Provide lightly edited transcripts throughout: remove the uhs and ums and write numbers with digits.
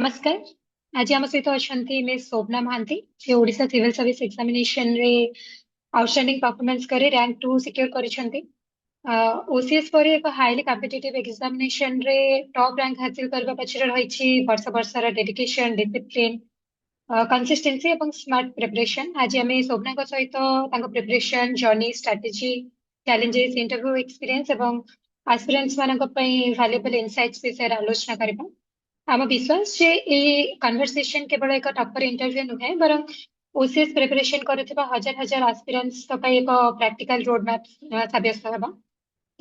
नमस्कार। आज आम सहित अच्छा मिस शोभना महांती जे ओडिशा सिविल सर्विस एग्जामिनेशन रे आउटस्टैंडिंग परफॉर्मेंस करे रैंक 2 सिक्योर करिसेंती। ओसीएस पर एक हाईली कॉम्पिटिटिव एग्जामिनेशन रे टॉप रैंक हासिल करबा पछरे रहिछि वर्ष वर्ष रा डेडिकेशन डिसिप्लिन कंसिस्टेंसी एवं स्मार्ट प्रिपरेशन। आज आम शोभना सहित preparation journey strategy challenges interview experience एवं एस्पिरेंट्स मानक वैल्यूएबल इनसाइट्स विषय आलोचना करबा। आम विश्वास जे ये कन्वर्सेशन केवल एक टॉपर इंटरव्यू नुहे बरं ओसीएस प्रिपरेशन करुवा हजार हजार एस्पिरेंट्स एक प्रैक्टिकल रोड मैप साब्यस्त होगा।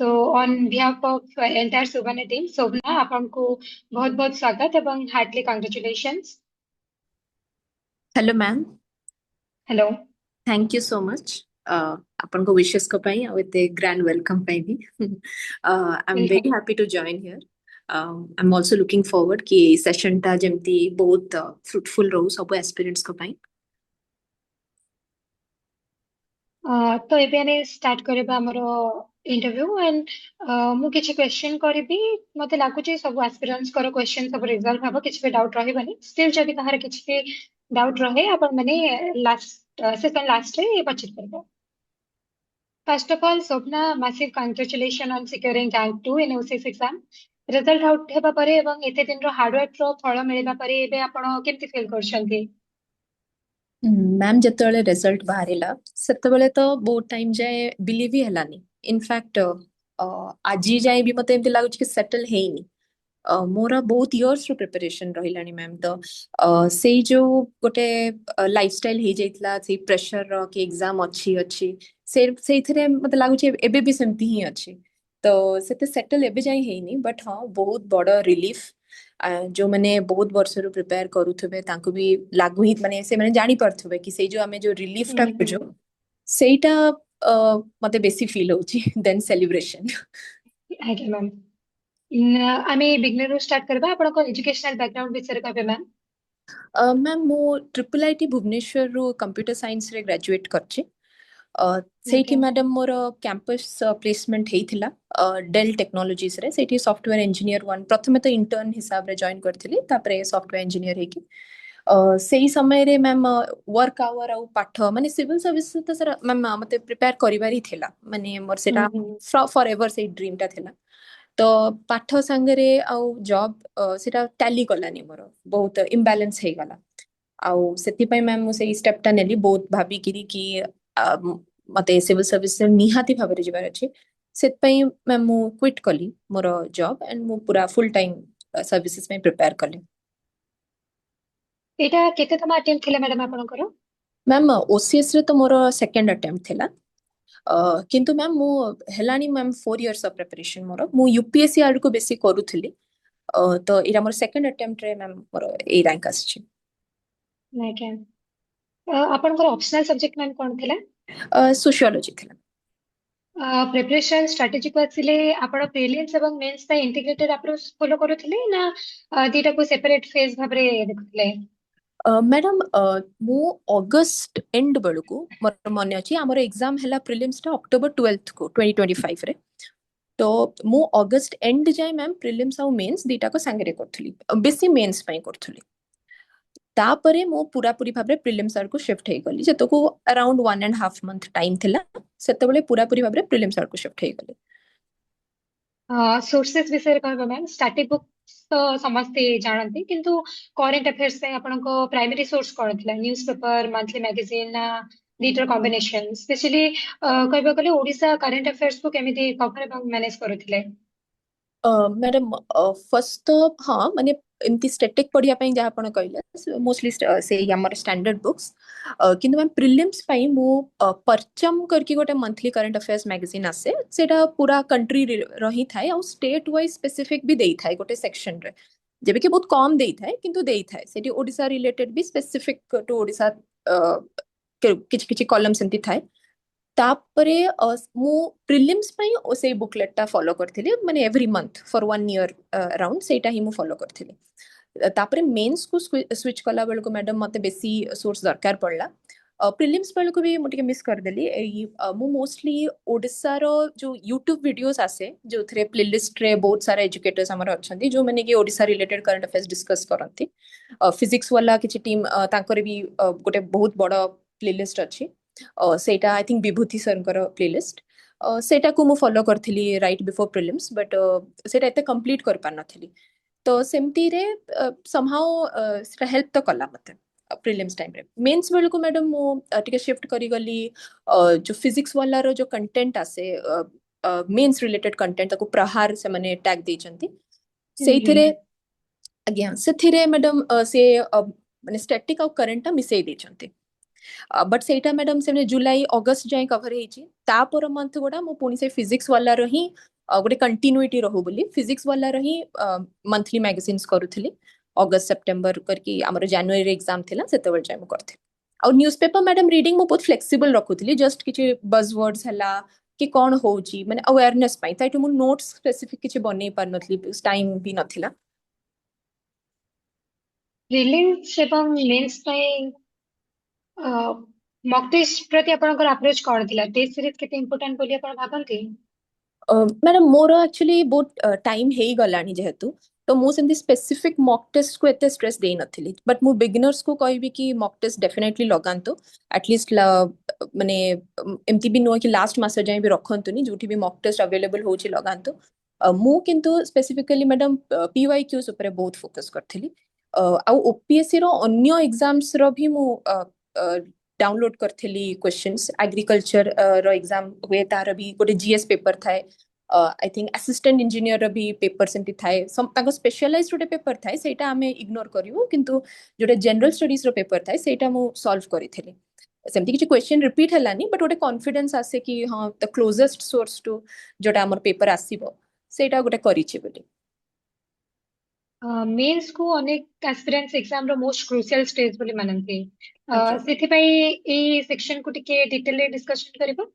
तो on behalf of entire Subarna team Shobhana आपको बहुत बहुत स्वागत एवं heartily congratulations. Hello ma'am. Hello. Thank you so much आपन को विशेष को पाई और इते ग्रैंड वेलकम पाई भी I am very happy to join here. I am also looking forward कि सेशन ता जेमती बहुत फ्रूटफुल रहू सब एस्पिरेंट्स को पाई। तो एबे आने स्टार्ट करबा हमरो इंटरव्यू एंड मु किछि क्वेश्चन करबी। मते लागु जे सब एस्पिरेंट्स करो क्वेश्चन सब रिजल्ट हबो किछि भी डाउट रही बनी स्टिल जदि कहार किछि भी डाउट रहे अपन माने लास्ट सेकंड लास्ट रे पचित करबो। First of all, Swapna, massive congratulations on securing rank 2 in OCS exam. Result out हेबा परे एवं एते दिन रो हार्डवर्क रो फल मिलबा परे एबे आपण केमति फील करछन्ती? मैम जेतले रिजल्ट बाहरिला सेतबेले तो बहुत टाइम जाए बिलीव ही हलानी। इनफैक्ट आज जाए भी मते एमति लागु कि सेटल हेइनी। मोरा बहुत इयर्स रो प्रिपरेशन रहिलानी मैम। तो से जो गोटे लाइफस्टाइल हे जाइतला से प्रेशर रो कि एग्जाम अच्छी अच्छी से थिरे मते लागु कि एबे भी सेमती ही अच्छी। तो सेते सेटल एबे जाई हेइनी बट हाँ बहुत बड़ रिलीफ। जो मैंने बहुत वर्ष रो प्रिपेयर करूथबे तांको भी लागु ही माने से माने जानी पड़थबे कि से जो हमें जो रिलीफ टा जो सेटा मते बेसी फील होची देन सेलिब्रेशन। आगे मैम आमे बिगनर रो स्टार्ट करबा आपण को एजुकेशनल बैकग्राउंड विषय कहबे मैम। मैम मो ट्रिपल आईटी भुवनेश्वर रो कंप्यूटर साइंस रे ग्रेजुएट करछि। सेठी Okay. मैडम मोर कैंपस प्लेसमेंट हेइथिला डेल टेक्नोलॉजीज रे। सेठी सॉफ्टवेयर इंजीनियर वन प्रथमे तो इंटर्न हिसाब रे जॉइन करथिली तापरे सॉफ्टवेयर इंजीनियर हेकी सेही समय रे मैम वर्क आवर आउ पाठ माने सिविल सर्विस तो सर मैम मते प्रिपेयर करिवारी थिला माने मोर सेटा फॉर एवर से ड्रीम टा थिला। तो पाठ संगरे आउ जॉब सेटा टैली कलानी मोर बहुत इम्बैलेंस हे गला। आउ सेति पय मैम मु सेही स्टेप टा नेली बहुत भाबी किरी कि मते सिविल सर्विस निहाती भाबरे जिबार अछि। सेत पय मैम मु क्विट कली मोर जॉब एंड मु पूरा फुल टाइम सर्विसेज में प्रिपेयर कली। एटा केतेतम अटेम्प्ट थिला मैडम आपनकर? मैम ओसीएस रे तो मोर सेकंड अटेम्प्ट थिला। किंतु मैम मु हेलानी मैम 4 इयर्स ऑफ प्रिपरेशन मोर मु यूपीएससी आड़ को बेसी करूथली। तो इरा मोर सेकंड अटेम्प्ट रे मैम मोर ए रैंक आछि। नाके आपनकर ऑप्शनल सब्जेक्ट मैम कोन थिला? सोशियोलॉजी थिला। प्रिपरेशन स्ट्रेटेजी को आसिले आपण प्रीलिम्स एवं मेंस ता इंटीग्रेटेड अप्रोच फॉलो करूथिले ना दीटा को सेपरेट फेज भाबरे देखुथिले? मैडम मु अगस्त एंड बेलू मोर मन अच्छी आमर एग्जाम है प्रिलिम्स टा अक्टोबर 12 को 2025 रे। तो मु अगस्त एंड जाए मैम प्रिलिम्स आउ मेंस दीटा को सांगरे करथली बेसी मेंस पई करथली। तापरे मु पूरा पूरी भाबरे प्रिलिम्स आड़ को शिफ्ट हे गली जेतो को अराउंड 1.5 मंथ टाइम थिला सेते बेले पूरा पूरी भाबरे प्रिलिम्स आड़ को शिफ्ट हे गली। सोर्सेस विषय कहबा मैम स्टैटिक बुक्स तो समस्ते जानते किंतु करंट अफेयर्स से आपनको प्राइमरी सोर्स कोन थिला? न्यूज़पेपर मंथली मैगजीन ना दीटर कॉम्बिनेशन स्पेशली कहबा गले ओडिसा करंट अफेयर्स को केमिति कवर एवं मैनेज करूथिले? मैडम फर्स्ट तो हाँ माने एमती स्टैटिक पढ़िया पई जहा आपण कहले मोस्टली से हमर स्टैंडर्ड बुक्स। किंतु मैम प्रिलिम्स पई मु परचम करके गोटे मंथली करंट अफेयर्स मैगजीन आसे सेटा पूरा कंट्री रही थाए और स्टेट वाइज स्पेसिफिक भी देई थाए गोटे सेक्शन रे जेबे कि बहुत कम देई थाए किंतु देई थाए सेठी ओडिसा रिलेटेड भी स्पेसिफिक टू ओडिसा किछ किछ कॉलम सेंती थाए। तापरे मु प्रिलिम्स पई ओ से बुकलेट टा फॉलो करथिले माने every month for 1 year around सेटा ही मु फॉलो करथिले। तापरे मेंस को स्विच कला बेल को मैडम मते बेसी सोर्स दरकार पड़ला। प्रिलिम्स बेल को भी मुझे मिस कर देली मु मोस्टली ओडिसा रो जो यूट्यूब वीडियोस आसे जो थरे प्लेलिस्ट रे बहुत सारा एजुकेटर्स हमर अछंती जो माने कि Odisha related current affairs discuss करंती फिजिक्स वाला किछि टीम तांकर भी गोटे बहुत बड़ प्लेलिस्ट अछि सेटा आई थिंक विभूति सरकर प्लेलिस्ट सेटा को मु फॉलो करथिली राइट बिफोर प्रिलिम्स बट सेटा एते कंप्लीट कर पार नथिली तो सेमती रे समहाउ सेटा हेल्प तो कला मते प्रिलिम्स टाइम रे मेंस बेल को मैडम मु टिके शिफ्ट करी गली जो फिजिक्स वाला रो जो कंटेंट आसे मेंस रिलेटेड कंटेंट ताको प्रहार से माने टैग देचंती सेथिरे आज्ञा सेथिरे मैडम से माने स्टैटिक और करंट मिसई देचंती बट सेटा मैडम से जुलाई अगस्त जाए कवर हेची तापर मंथ गोडा मु पुनी से फिजिक्स वाला रही गोटे कंटिन्यूटी रहू बोली फिजिक्स वाला रही मंथली मैगजीन्स करूथली अगस्त सेप्टेम्बर करके आमर जनवरी एग्जाम थिला सेतेबेल जाय मु करथे और न्यूज़पेपर मैडम रीडिंग मु बहुत फ्लेक्सिबल रखुथली जस्ट किछि बजवर्ड्स हला कि कोन होउची माने अवेयरनेस पाई ताइटु मु नोट्स स्पेसिफिक किछि बनै पार नथली टाइम भी नथिला प्रिलिम्स एवं मेंस ପାଇଁ मॉक टेस्ट प्रति आपनकर अप्रोच कोन थिला टेस्ट सीरीज केते इंपोर्टेंट बोली आपण भाबंती मैडम मोर एक्चुअली बहुत टाइम हे गलानी जेहेतु तो मु सेमती स्पेसिफिक मॉक टेस्ट को एते स्ट्रेस देई नथिली बट मु बिगिनर्स को कहबी कि मॉक टेस्ट डेफिनेटली लगांतो एटलीस्ट माने एमती भी नो कि लास्ट मास जाए भी रखंतुनी जोठी भी मॉक टेस्ट अवेलेबल होची लगांतो मु किंतु स्पेसिफिकली मैडम पीवाईक्यूज ऊपर बहुत फोकस करथिली आ ओपीएससी रो अन्य एग्जाम्स रो भी मु डाउनलोड करथिली क्वेश्चंस एग्रीकल्चर रो एग्जाम हुए तार भी गोटे जीएस पेपर थाए आई थिंक असिस्टेंट इंजीनियर भी पेपर सेमती थाए ताको स्पेशलाइज्ड गोटे पेपर थाए सेटा हमें इग्नोर करिवो किंतु जोटे जनरल स्टडीज रो पेपर थाए सेटा मु सॉल्व करिथिली सेमती किछि क्वेश्चन रिपीट हलानी बट गोटे कॉन्फिडेंस आसे कि हां द क्लोजेस्ट सोर्स टू जोटा हमर पेपर आसीबो सेटा गोटे करिछि बोली मेंस को अनेक एस्पिरेंट्स एग्जाम रो मोस्ट क्रुशियल स्टेज बोली मानंती अच्छा सेथि पई ए सेक्शन को टिके डिटेल डिस्कशन करबो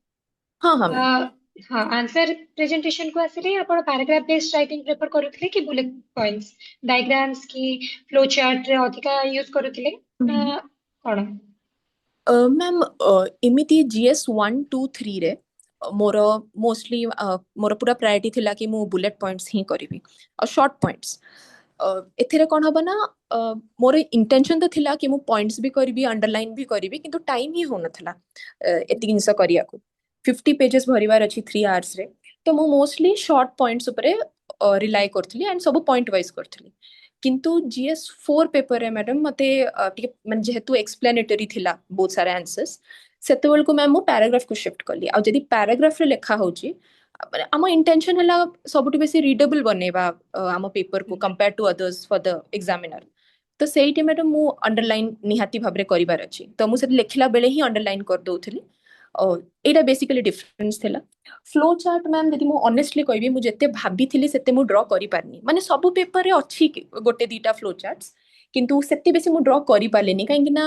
हाँ हाँ मैम हाँ आंसर प्रेजेंटेशन को आसिले आपण पैराग्राफ बेस्ड राइटिंग प्रेफर करूथिले कि बुलेट पॉइंट्स डायग्राम्स की फ्लो चार्ट रे अधिका यूज करूथिले ना कोन मैम इमिति जीएस 1 2 3 रे मोर मोस्टली मोर पूरा प्रायोरिटी थिला कि मु बुलेट पॉइंट्स ही करिवि और शॉर्ट पॉइंट्स एथिरे कोन हबना मोर इंटेंशन तो थिला कि मु पॉइंट्स भी करिवि अंडरलाइन भी करिवि किंतु टाइम ही हो नथला एति जिंस करिया को 50 पेजेस भरिवार अछि 3 आवर्स रे तो मु मोस्टली शॉर्ट पॉइंट्स ऊपर रिलाय करथली एंड सब पॉइंट वाइज करथली किंतु जीएस 4 पेपर रे मैडम मते टिके मन जेहेतु एक्सप्लेनेटरी थिला बहुत सारा आंसर्स सेतेबेल को मैम मु पैराग्राफ को शिफ्ट करली आ जदी पैराग्राफ रे लेखा होची आम इंटेंशन हला सबुठी बेसी रीडेबल बनेबा आम पेपर को compare to others for the examiner तो सेइटे मैडम मु अंडरलाइन निहाती भाबरे करिवार अछि तो मु से लेखिला बेले ही अंडरलाइन कर दोथली एटा बेसिकली डिफरेंस थिला फ्लो चार्ट मैम यदि मु ऑनेस्टली कहबी मु जते भाबी थिली सेते मु ड्रॉ करि पारनी माने सब पेपर रे अछि गोटे दीटा फ्लो चार्ट्स किंतु सेते बेसी मु ड्रॉ करि पालेनी काहे कि ना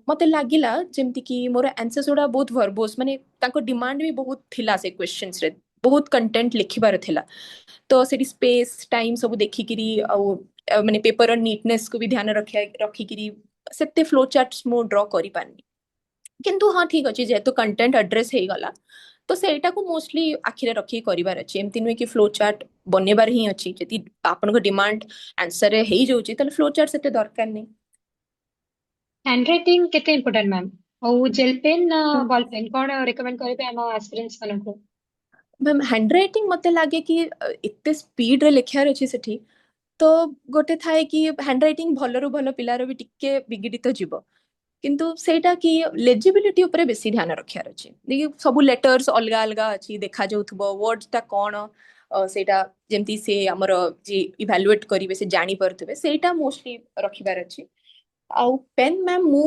मते लागिला जेमति कि मोर आंसर्स ओडा बहुत वर्बोस माने ताको डिमांड भी बहुत थिला से क्वेश्चंस रे बहुत कंटेंट लिखिबार थिला तो सेठी स्पेस टाइम सब देखि किरी माने पेपर नीटनेस को भी ध्यान रखी किरी सेते फ्लो चार्ट्स मु ड्रॉ करि पारनी किंतु हाँ ठीक अच्छे जेहेतु कंटेंट एड्रेस हो गला तो सेटा को मोस्टली आखिरे रखी करिवार अछि एमति नुहे कि फ्लो चार्ट बनेबार ही अछि जति आपन को डिमांड आंसर रे हेई जाउची तले फ्लो चार्ट सेते दरकार नै हैंडराइटिंग केते इंपोर्टेंट मैम और जेल पेन ना बॉल पेन कोन रिकमेंड करबे हम एस्पिरेंट्स मानको मैम हैंडराइटिंग मते लागे कि इत्ते स्पीड रे लिखियार अछि सेठी तो गोटे थाए कि हैंडराइटिंग भलरु भल पिलार भी टिके बिगिडित जीव किंतु सेटा कि लेजिबिलिटी ऊपर बेसी ध्यान रखियार अछि देखि सब लेटर्स अलगा अलगा अछि देखा जाउथबो वर्ड्स ता कोन सेटा जेमति से हमर जे इवैल्यूएट करिवे से जानि परथबे सेटा मोस्टली रखिबार अछि आउ पेन मैम मु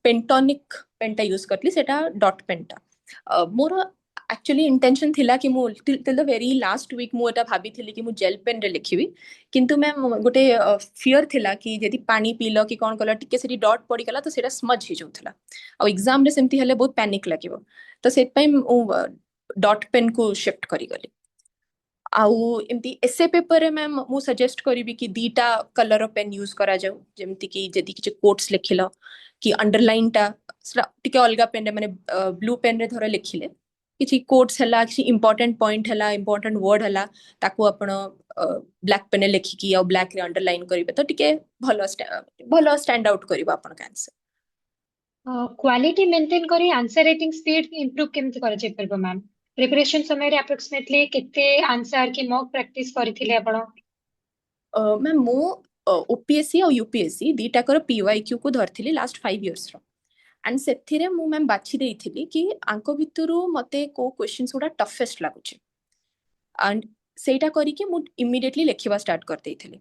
पेंटोनिक पेनटा यूज करली सेटा डॉट पेनटा मोर एक्चुअली इंटेंशन थिला कि मु till the very last week मु एटा भाबी थिली कि मु जेल पेन रे लिखिबी किंतु मैम गोटे फियर थिला कि यदि पानी पीलो कि कोन कला टिके सेठी डॉट पड़ी गला तो सेटा स्मज ही जाउथला आ एग्जाम रे सेमती हेले बहुत पैनिक लागिवो तो सेत पई डॉट पेन को शिफ्ट करी गली आउ एमती एसे पेपर रे मैम मु सजेस्ट करिवि कि दीटा कलर पेन यूज करा जाऊ जेमती कि जदी किछ कोट्स लिखिलो कि अंडरलाइन टा टिके अलगा पेन माने ब्लू पेन रे धर लिखिले किछि कोट्स हला किछि इंपोर्टेंट पॉइंट हला इंपोर्टेंट वर्ड हला ताकू आपण ब्लैक पेन लिखिकी या ब्लैक रे अंडरलाइन करिवे तो टिके भलो स्टैंड आउट करिवो आपण आंसर। क्वालिटी मेंटेन करी आंसर राइटिंग स्पीड इंप्रूव केमति करा जाय परबो मैम? प्रिपरेशन समय रे अप्रोक्सीमेटली केते आंसर की मॉक प्रैक्टिस करथिले आपण? मैम मु ओपीएससी और यूपीएससी दीटाकर पीवाईक्यू को धरथिली लास्ट 5 इयर्स रो एंड सेथिरे मु मैम बाछि देइथिली कि आंको भितरु मते को क्वेश्चंस गुडा टफेस्ट लागुची एंड सेटा करी कि मु इमीडिएटली लेखिबा स्टार्ट कर देइथिली।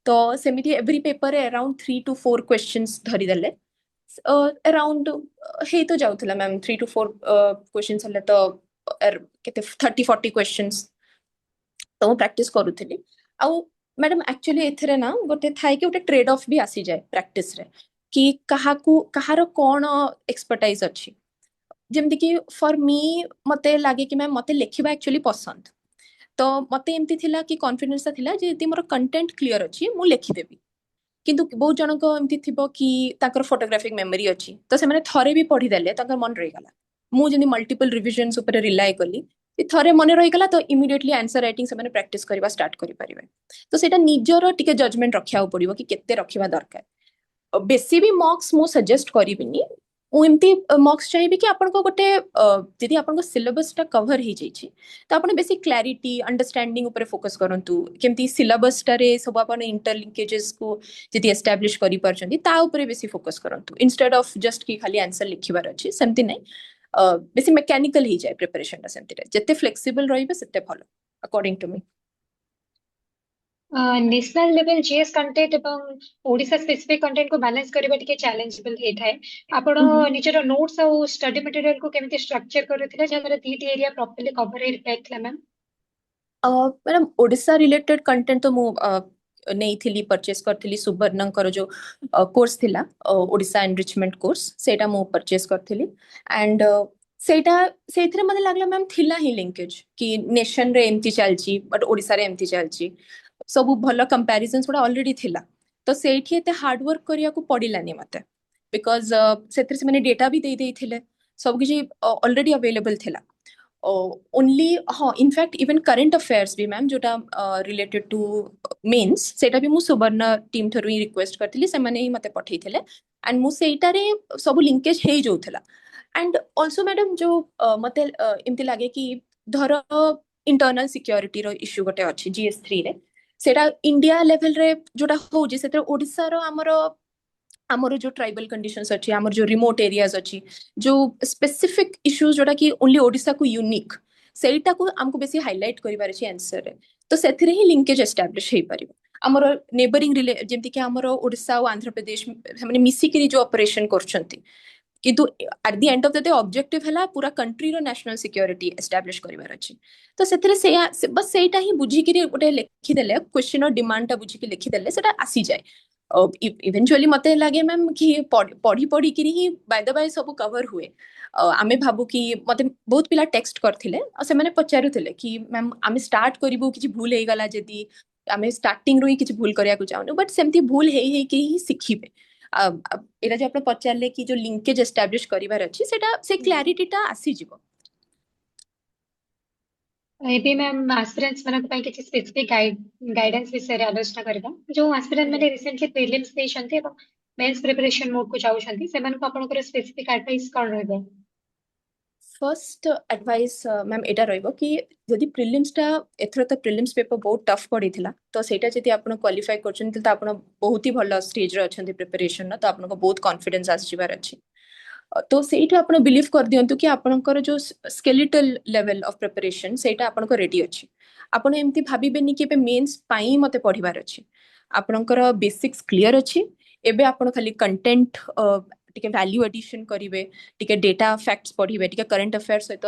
तो सेमिति एवरी पेपर रे अराउंड 3 to 4 क्वेश्चंस धरि देले अराउंड हे तो जाउथला मैम 3 to 4 क्वेश्चंस हले तो केते 30-40 क्वेश्चंस तो प्रैक्टिस करूथिली। आ मैडम एक्चुअली एथरे ना गोटे थाई कि गोटे ट्रेड ऑफ भी आसी जाए प्रैक्टिस रे कि कहार कौन एक्सपर्टाइज अच्छी जेमती कि फॉर मी मते लागे कि मैम मते लिखिबा एक्चुअली पसंद तो मते एमती थिला कि कॉन्फिडेंस थिला जे यदि मोर कंटेंट क्लियर अच्छी मु लिखिदेबी किंतु बहुत जनक एमती थिबो कि ताकर फोटोग्राफिक मेमोरी अच्छी तो से माने थरे भी पढ़ी देले ताकर मन रही गला मु जनी मल्टीपल रिविजन्स ऊपर रिलाय कली थरे मन रही गला तो इमीडिएटली आंसर राइटिंग से माने प्रैक्टिस करबा स्टार्ट करि परिबे। तो सेटा निजरो टिके जजमेंट रखिया पड़िबो कि केते रखिबा दरकार बेसी भी मॉक्स मु सजेस्ट करिबिनी मु एमती मॉक्स चाहिबी कि आपन को गोटे जदि आपन को सिलेबस टा कवर ही जाइछि तो आपन बेसी क्लैरिटी अंडरस्टैंडिंग ऊपर फोकस करंतु केमती सिलेबस टा रे सब आपन इंटरलिंकेजेस को जदि एस्टैब्लिश करि परछंती ता ऊपर बेसी फोकस करंतु इंस्टेड ऑफ जस्ट कि खाली आंसर लिखिबार अछि सेमती नै बेसी मैकेनिकल ही जाए प्रिपरेशन टा सेमती रे जते फ्लेक्सिबल रहिबे सेते भलो according to me. National level GS content एवं ओडिशा स्पेसिफिक कंटेंट को बैलेंस करबा टिके चैलेंजेबल हे थाए आपण निजर नोट्स और स्टडी मटेरियल को केमते स्ट्रक्चर करथिले जहां दीटी एरिया प्रॉपर्ली कवर हे पाइथला ma'am? Madam Odisha related content तो मु नहीं थी परचेस करथिली सुवर्णंकर जो कोर्स थिला ओडिशा एनरिचमेंट कोर्स सेटा मु परचेस करथिली एंड सेटा सेथरे मने लागला मैम थिला ही लिंकेज कि नेशन रे एमती चलची बट ओडिशा रे एमती चलची सब भलो कंपैरिजन्स गुडा ऑलरेडी थिला तो सेठी एते हार्ड वर्क करिया को पडिलानी मते बिकॉज सेथरे से माने डेटा भी दे देथिले सब किछि ऑलरेडी अवेलेबल थिला ओनली हाँ इनफैक्ट इवन करंट अफेयर्स भी मैम जोटा रिलेटेड टू मेंस सेटा भी मु सुवर्ण टीम थरु ही रिक्वेस्ट करथिली से माने ही मते पठैथिले एंड मु सेटा रे सब लिंकेज हे जोथला एंड आल्सो मैडम जो मते इमति लागे कि धर इंटरनल सिक्योरिटी रो इश्यू गोटे अछि जीएस3 रे सेटा इंडिया लेवल रे जोटा हो जे सेते ओडिसा रो हमरो जो ट्राइबल कंडीशंस अच्छी हमर जो रिमोट एरियाज अच्छी जो स्पेसिफिक इश्यूज जोटा कि ओनली ओडिशा को यूनिक सेटा को हमको बेसी हाईलाइट करिवार अछि आंसर रे तो सेथिरे ही लिंकेज एस्टैब्लिश हे परिबो हमरो नेबरिंग जेमति कि हमरो ओडिशा और आंध्र प्रदेश हमने मिसी करी जो ऑपरेशन करछंती किंतु eight the end of the day objective हला पूरा कंट्री रो नेशनल सिक्योरिटी एस्टैब्लिश करिवार अछि तो सेथिरे से बस सेटा ही बुझी करी गोटे लिखि देले क्वेश्चन और डिमांड टा बुझी के लिखि देले सेटा आसी जाय इवेंचुअली मते लागे मैम कि पढ़ी पढ़ी करी ही बाय द बाय सब कवर हुए आमे भाबु कि मते बहुत पिला टेक्स्ट करथिले आ से माने पचारुथिले कि मैम आमे स्टार्ट करिबो किछि भूल हे गला जदी आमे स्टार्टिंग रो ही किछि भूल करिया को चाहनु बट सेमती भूल हे कि ही सिखिबे एरा जे आपण पचारले कि जो लिंकेज एस्टैब्लिश करिवार अछि सेटा से क्लैरिटी टा आसी जिवो। एबी मैम एस्पिरेंट्स मनक पई किछि स्पेसिफिक गाइडेंस विषय रे आलोचना करबा जो एस्पिरेंट माने रिसेंटली प्रीलिम्स देछन्ते एवं मेंस प्रिपरेशन मोड को जाउछन्ती सेमन को आपनकर स्पेसिफिक एडवाइस कोन रहबे? फर्स्ट एडवाइस मैम एटा रहइबो कि यदि प्रीलिम्स टा एथरो तो प्रीलिम्स पेपर बहुत टफ पड़ीथिला तो सेटा जदि आपण क्वालिफाई करछन त आपण बहुत ही भलो स्टेज रे अछन्ती प्रिपरेशन तो आपण को बहुत कॉन्फिडेंस आसीबार अछि तो सेटा आपण बिलीव कर दियंतु कि आपनकर जो स्केलेटल लेवल ऑफ प्रिपरेशन सेटा आपण को रेडी अछि आपण एमती भाबिबेनी कि बे मेंस पाई मते पढिबार अछि आपनकर बेसिक्स क्लियर अछि एबे आपण खाली कंटेंट टिके वैल्यू एडिशन करिवे टिके डेटा फैक्ट्स पढिबे टिके करंट अफेयर्स सहित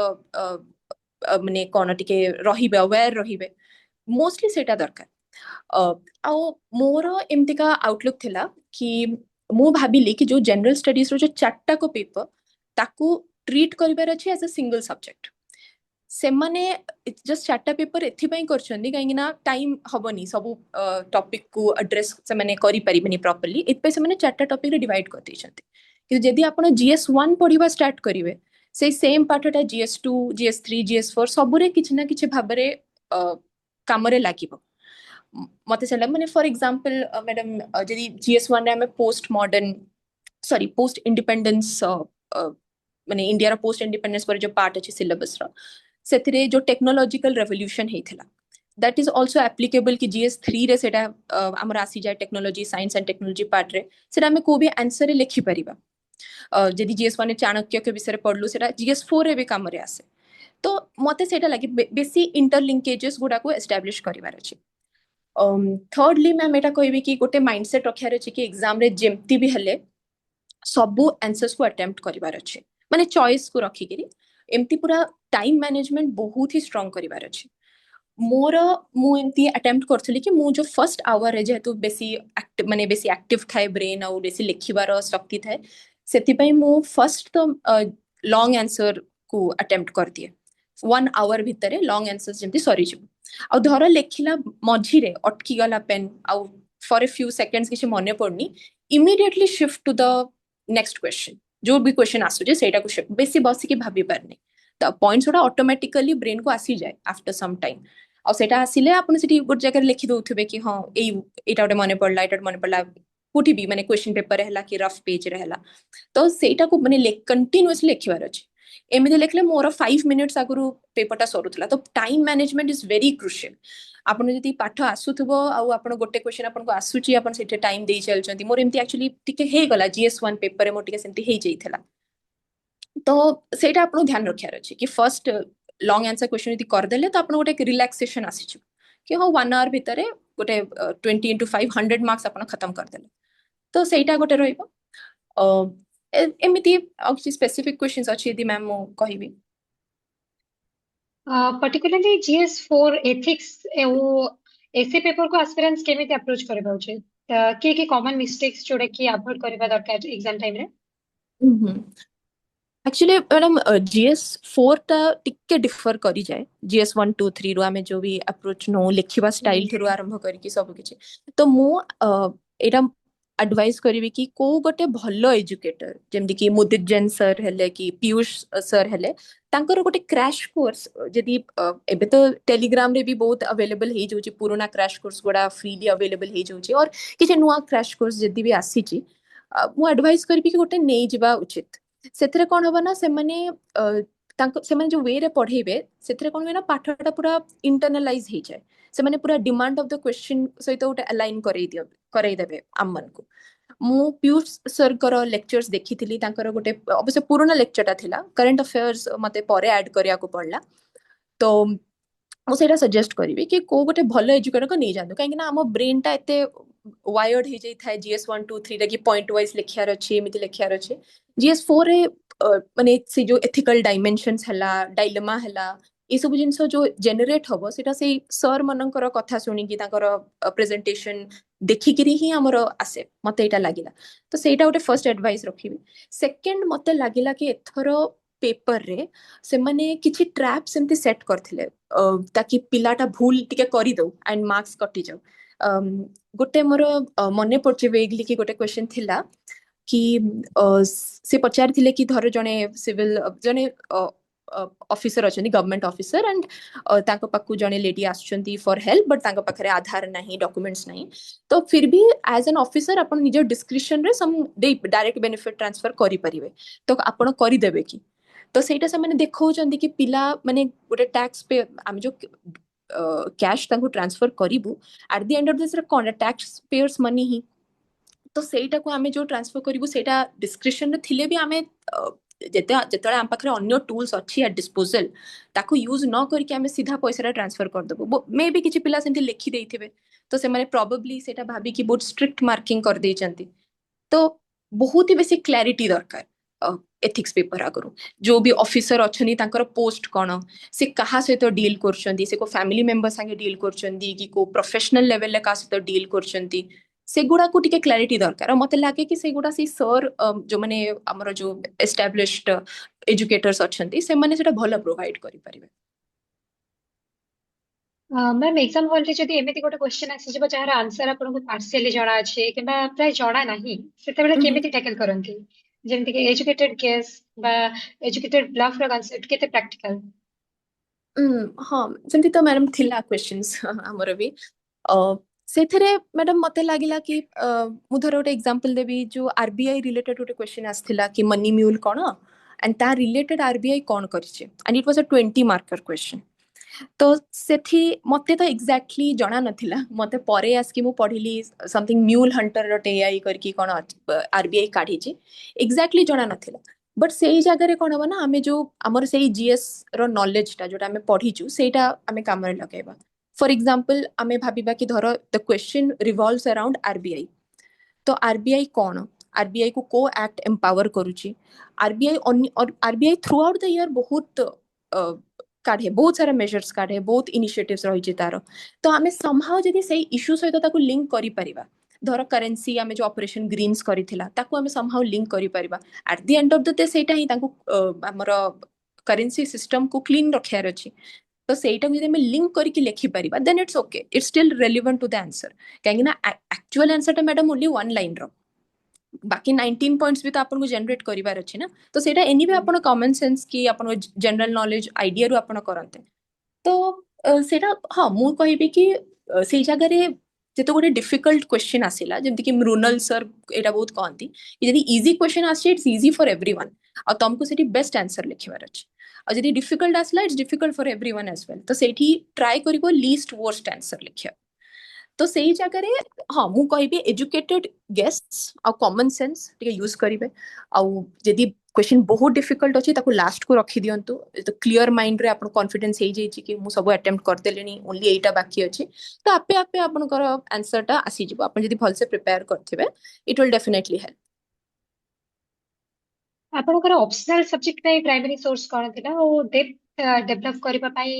माने कोन टिके रहिबे अवेयर रहिबे मोस्टली सेटा दरकार आ मोर एमतिका आउटलुक थिला कि मु भाबिली कि जो जनरल स्टडीज रो जो चारटा को पेपर ताकू ट्रीट करिबार अछि एज अ सिंगल सब्जेक्ट से माने जस्ट चारटा पेपर एथि पई करछन्दी काहे ना टाइम हबनी सब टॉपिक को एड्रेस से माने करि परिबनी प्रॉपर्ली एत पे से माने चारटा टॉपिक रे डिवाइड कर दैछन्ती कि जदि आपण GS1 पढ़िबा स्टार्ट करिवे से सेम पाठटा GS2 GS3 GS4 सबुरे किछि ना किछि भाबरे कामरे लागिबो मते सेला माने फॉर एग्जांपल मैडम जदि GS1 रे हमें post modern sorry post independence माने इंडिया रो पोस्ट इंडिपेंडेंस पर जो पार्ट अछि सिलेबस रो सेथिरे जो टेक्नोलॉजिकल रेवोल्यूशन हेथिला दैट इज आल्सो एप्लीकेबल कि GS3 रे सेटा हमर आसी जाय technology science and technology part रे सेटा हमें को भी आंसर लिखि परिबा जदि GS1 चाणक्य के विषय पढ़लु सेटा GS4 रे भी काम रे आसे तो मते सेटा लागि बेसी इंटरलिंकेजेस गुडा को एस्टैब्लिश करिवार अछि थर्डली मैम एटा कहबी कि गोटे माइंडसेट रखियार अछि कि एग्जाम रे जेमती भी हेले सबु आंसर्स को अटेम्प्ट करिवार अछि माने चॉइस को रखी करी एमती पूरा टाइम मैनेजमेंट बहुत ही स्ट्रांग करिवार अछि मोर मु एमती अटेम्प्ट करथली कि मु जो फर्स्ट आवर रे जेतु बेसी एक्टिव माने बेसी एक्टिव थाए ब्रेन और बेसी लिखिबार शक्ति थाए सेति पई मु फर्स्ट तो लॉन्ग आंसर को अटेम्प्ट कर दिए 1 आवर भितरे लॉन्ग आंसर जेमती सरी जिवो आ धर लेखिला मझी रे अटकी गला पेन आ फॉर ए फ्यू सेकंड्स किछि मने पड़नी immediately shift to the next question जो भी क्वेश्चन आसु जे सेटा को शिफ्ट बेसी बसी के भाबी पारनी तो पॉइंट्स ओडा ऑटोमेटिकली ब्रेन को आसी जाए आफ्टर सम टाइम आ सेटा आसिले आपण सेठी गोट जगह लिखि दउथबे कि हां एटा ओटे मने पड़ला एटा मने पड़ला कोठी भी माने क्वेश्चन पेपर रहला कि रफ पेज रहला तो सेटा को माने कंटीन्यूअसली लिखिबार अछि एमिति लिखले मोर 5 मिनिट्स आगुरु पेपरटा सरुथला तो time management is very crucial आपण जदि पाठ आसुथबो आ आपण गोटे क्वेश्चन आपण को आसुची आपण सेठी टाइम देई चलचंती मोर एमिति एक्चुअली टिके हे गला GS1 पेपर रे मोर टिके सेमति हे जइथला तो सेटा आपण ध्यान रखियार अछि कि फर्स्ट लॉन्ग आंसर क्वेश्चन यदि कर देले तो आपण गोटे रिलैक्सेशन आसीछु कि हां 1 आवर भितरे गोटे 20 into 5 100 मार्क्स आपण खत्म कर देले तो सेटा गोटे रहइबो एमिति किछि स्पेसिफिक क्वेश्चंस अछि यदि मैम मो कहिबी पर्टिकुलरली GS4 एथिक्स वो एसे पेपर को एस्पिरेंट्स केमिति अप्रोच करबा उचित के कॉमन मिस्टेक्स जोडा कि अवॉइड करबा दरकार एग्जाम टाइम रे एक्चुअली मैडम GS4 टा टिके डिफर करी जाए GS1 2 3 रु आमे जो भी अप्रोच नो लिखिबा स्टाइल थेरु आरंभ करी कि सब किछि तो मु एटा एडवाइस करिवि कि को गोटे भलो एजुकेटर जेमदि कि मुदित जैन सर हेले कि पीयूष सर हेले तांकर गोटे क्रैश कोर्स जदि एबे तो टेलीग्राम रे भी बहुत अवेलेबल हे जोची पुराना क्रैश कोर्स गोडा फ्रीली अवेलेबल हे जोची और किछि नुवा क्रैश कोर्स जदि भी आसीची मु एडवाइस करिवि कि गोटे नै जिबा उचित सेथरे कोन होबा ना से माने से माने जो वे रे पढेबे सेथरे कोन ना पाठटा पूरा इंटरनलाइज हे जाय से माने पूरा डिमांड ऑफ द क्वेश्चन सहित गोटे अलाइन करई देबे आमन को मु पीयूष सर कर लेक्चर्स देखिथिली तांकर गोटे अवश्य पुराना लेक्चरटा थिला करंट अफेयर्स मते परे ऐड करिया को पड़ला तो मु सेटा सजेस्ट करिवि कि को गोटे भलो एजुकेटर को नै जानदो काहे कि ना हम ब्रेन टा एते वायर्ड हे जाई थाए GS1 2 3 रे कि पॉइंट वाइज लिखियार अछि एमिति लिखियार अछि GS4 रे माने से जो एथिकल डायमेंशंस हला डायलेमा हला ए सब जिंस जो जेनरेट हबो सेटा से सर मनकर कथा सुनी कि ताकर प्रेजेंटेशन देखि करी ही हमर आसे मते एटा लागिला तो सेटा गोटे फर्स्ट एडवाइस रखिबी सेकंड मते लागिला कि एथरो पेपर रे से माने किछि ट्रैप सेमति सेट करथिले ताकि पिलाटा भूल टिके करि दो एंड मार्क्स कटि जाऊ गोटे मोर मने पड़छि वेगली कि गोटे क्वेश्चन थिला कि से पचार थिले कि धर जने सिविल जने ऑफिसर अछनी गवर्नमेंट ऑफिसर एंड ताको पाकु जने लेडी आछंती फॉर हेल्प बट ताको पाखरे आधार नाही डॉक्यूमेंट्स नाही तो फिर भी एज एन ऑफिसर अपन निजर डिस्क्रिप्शन रे सम डायरेक्ट बेनिफिट ट्रांसफर करि परिबे तो आपण करि देबे कि तो सेटा से माने देखौचंती कि पिला माने गोटे टैक्स पे हम जो कैश ताको ट्रांसफर करिबु at the end of this कोन टैक्स पेयर्स मनी ही तो सेटा को आमे जो ट्रांसफर करिबु सेटा डिस्क्रिप्शन रे थिले भी आमे जेते आम पाखरे अन्य टूल्स अछि एट डिस्पोजल ताको यूज न करके आमे सीधा पैसा ट्रांसफर कर देबो मे भी किछि पिला सेंति लिखि देइथिबे तो से माने प्रोबेबली सेटा भाबी कि बहुत स्ट्रिक्ट मार्किंग कर देइचंती तो बहुत ही बेसी क्लैरिटी दरकार एथिक्स पेपर आगरो जो भी ऑफिसर अछनी तांकर पोस्ट कोन से कहा सहित डील करछंती से को फैमिली मेंबर संगे डील करछंती कि को प्रोफेशनल लेवल ले का सहित डील करछंती सेगुड़ा को टिके क्लैरिटी दरकार मते लागे कि सेगुड़ा से सर जो माने हमर जो एस्टैब्लिश्ड एजुकेटर्स अछंती से माने सेटा भलो प्रोवाइड करि परिबे मैम एग्जाम हॉल रे जदि एमिति गोटे क्वेश्चन आसी जबा जहार आंसर आपन को पार्शियली जणा अछि किबा प्राय जणा नाही सेते बेले केमिति टैकल करंती ଯେମିତି କି ଏଜୁକେଟେଡ ଗେସ୍ ବା ଏଜୁକେଟେଡ ବ୍ଲଫ୍ ର କନସେପ୍ଟ କେତେ ପ୍ରାକ୍ଟିକାଲ? ହଁ ସେମିତି ତ ମ୍ୟାଡାମ ଥିଲା କ୍वेଶ୍ଚନ୍ସ ଆମର ବି ସେଥିରେ ମ୍ୟାଡାମ ମତେ ଲାଗିଲା କି ମୁଁ ଧର ଗୋଟେ ଏକ୍ସାମ୍ପଲ ଦେବି ଯୋଉ ଆରବିଆଇ ରିଲେଟେଡ ଗୋଟେ କ୍वेଶ୍ଚन ଆସିଥିଲା କି ମନି ମ୍ୟୁଲ କଣ ଆଣ୍ଡ ତା ରିଲେଟେଡ ଆରବିଆଇ କଣ କରିଛି ଆଣ୍ଡ ଇଟ୍ ୱାଜ अ 20 ମାର୍କର କ୍वेଶ୍ଚन। ତ ସେଠି ମତେ ତ ଏକ୍ଜାକ୍ଟଲି ଜଣା ନଥିଲା ମତେ ପରେ ଆସିକି ମୁଁ ପଢିଲି something mule hunter dot AI କରିକି କଣ ଆରବିଆଇ କାଢିଛି ଏକ୍ଜାକ୍ଟଲି ଜଣା ନଥିଲା ବଟ୍ ସେଇ ଜାଗାରେ କଣ ହବ ନା ଆମେ ଯୋଉ ଆମର ସେଇ ଜିଏସ୍ ର ନଲେଜଟା ଯୋଉଟା ଆମେ ପଢିଛୁ ସେଇଟା ଆମେ କାମରେ ଲଗେଇବା। ଫର ଏକ୍ସାମ୍ପଲ ଆମେ ଭାବିବା କି ଧର ଦ କ୍ୱେଶ୍ଚନ ରିଭଲ୍ଭସ୍ अराउंड आरबीआई तो आरबीआई कौन आरबीआई को एक्ट एम्पावर करुची RBI through out the year बहुत काढ़े बहुत सारा मेजर्स काढ़े बहुत इनिशिएटिव्स रही तार तो आम समहाउ जदि से इश्यू सहित ताकू लिंक करि परिबा धर करेन्सी आम जो ऑपरेशन ग्रीन्स करिथिला ताकू आम समहाउ लिंक करि परिबा at the end of the day सेटा ही ताकू हमर करेन्सी सिस्टम को क्लीन रखियार अछि तो सेटा जदि आम लिंक करके लिखि परिबा then it's okay it's still relevant to the answer कहीं ना एक्चुअल आंसर टा मैडम ओनली वन लाइन रो बाकी 19 पॉइंट्स भी तो आपन को जनरेट करिवार अछि ना तो सेटा एनीवे आपन कॉमन सेंस की आपन जनरल नॉलेज आइडिया रु आपन करंते तो सेटा हाँ मु कहबी कि से जगह रे जेतो गोटे डिफिकल्ट क्वेश्चन आसिला जेमति कि मृणाल सर एटा बहुत कहंती कि यदि इजी क्वेश्चन आसी इट्स इजी फॉर एवरीवन आ तुमको सेठी बेस्ट आंसर लिखिबार अछि आ यदि डिफिकल्ट आसला it's difficult for everyone as well तो सेठी ट्राई करिवो लीस्ट वर्स्ट आंसर लिखिया तो सेही जगह रे हाँ मु कहबी एजुकेटेड गेस्ट्स आ कॉमन सेंस टिके यूज करिवे आ यदि क्वेश्चन बहुत डिफिकल्ट अछि ताको लास्ट को रखि दियंतु तो क्लियर माइंड रे आपन कॉन्फिडेंस हे जाई छि कि मु सब अटेम्प्ट करते लेनी ओनली एटा बाकी अछि तो आपे आपे आपन कर आंसर टा आसी जिवो आपन यदि भल से प्रिपेयर करथिबे इट विल डेफिनेटली हेल्प। ଆପଣଙ୍କର ଅପସନାଲ ସବଜେକ୍ଟ ପାଇଁ ପ୍ରାଇମେରୀ ସୋର୍ସ କଣ ଥିଲା ଆଉ ଡେପ୍ଥ ଡେଭଲପ କରିବା ପାଇଁ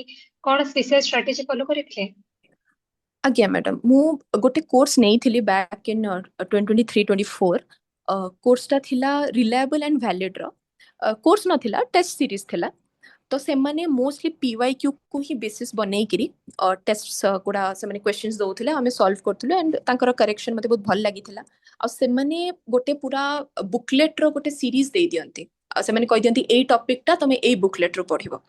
କଣ ସ୍ପେସିଆଲ ଷ୍ଟ୍ରାଟେଜି ଫଲୋ କରିଥିଲେ? ଆଜ୍ଞା ମ୍ୟାଡାମ ମୁଁ ଗୋଟେ କୋର୍ସ ନେଇଥିଲି ବ୍ୟାକ୍ ଇନ୍ 2023-24 କୋର୍ସଟା ଥିଲା ରିଲାଏବल ଆଣ୍ଡ ଭ୍ୟାଲିଡ ର କୋର୍ସ ନଥିଲା ଟେଷ୍ଟ ସିରିଜ ଥିଲା तो सेमाने मोस्टली पीवाईक्यू को ही बेसिस बनेइकिरी टेस्ट गुड़ा से क्वेश्चंस दउथिले हमें सॉल्व करथुले एंड तांकर करेक्शन मते बहुत भल लागिथिला आ सेमाने गोटे पूरा बुकलेट रो गोटे सीरीज दे दियंती आ सेमाने कहि दियंती एई टॉपिक टा तमे एई बुकलेट रो पढिबो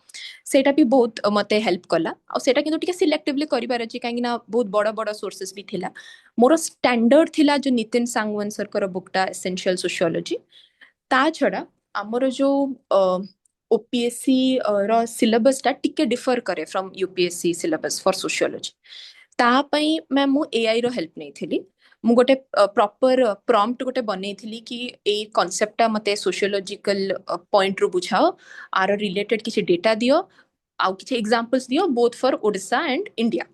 सेटा भी बहुत मते हेल्प कला आ सेटा किंतु टिके सिलेक्टिवली करिबार अछि काहे ना बहुत बड़ बड़ सोर्सेस भी थिला मोर स्टैंडर्ड थिला जो नितिन सांगवन सर कर बुकटा एसेंशियल सोशियोलॉजी ता छडा हमर जो ओपीएससी ର सिलेबस टा टिके डिफर करे from UPSC syllabus for sociology ता पई मैं मु एआई रो हेल्प नै थिली मु गोटे प्रॉपर प्रॉम्प्ट गोटे बनै थिली कि ए कांसेप्ट टा मते सोशियोलॉजिकल पॉइंट रो बुझाओ आर रिलेटेड किछि डेटा दियो आउ किछि एग्जांपल्स दियो both for Odisha and India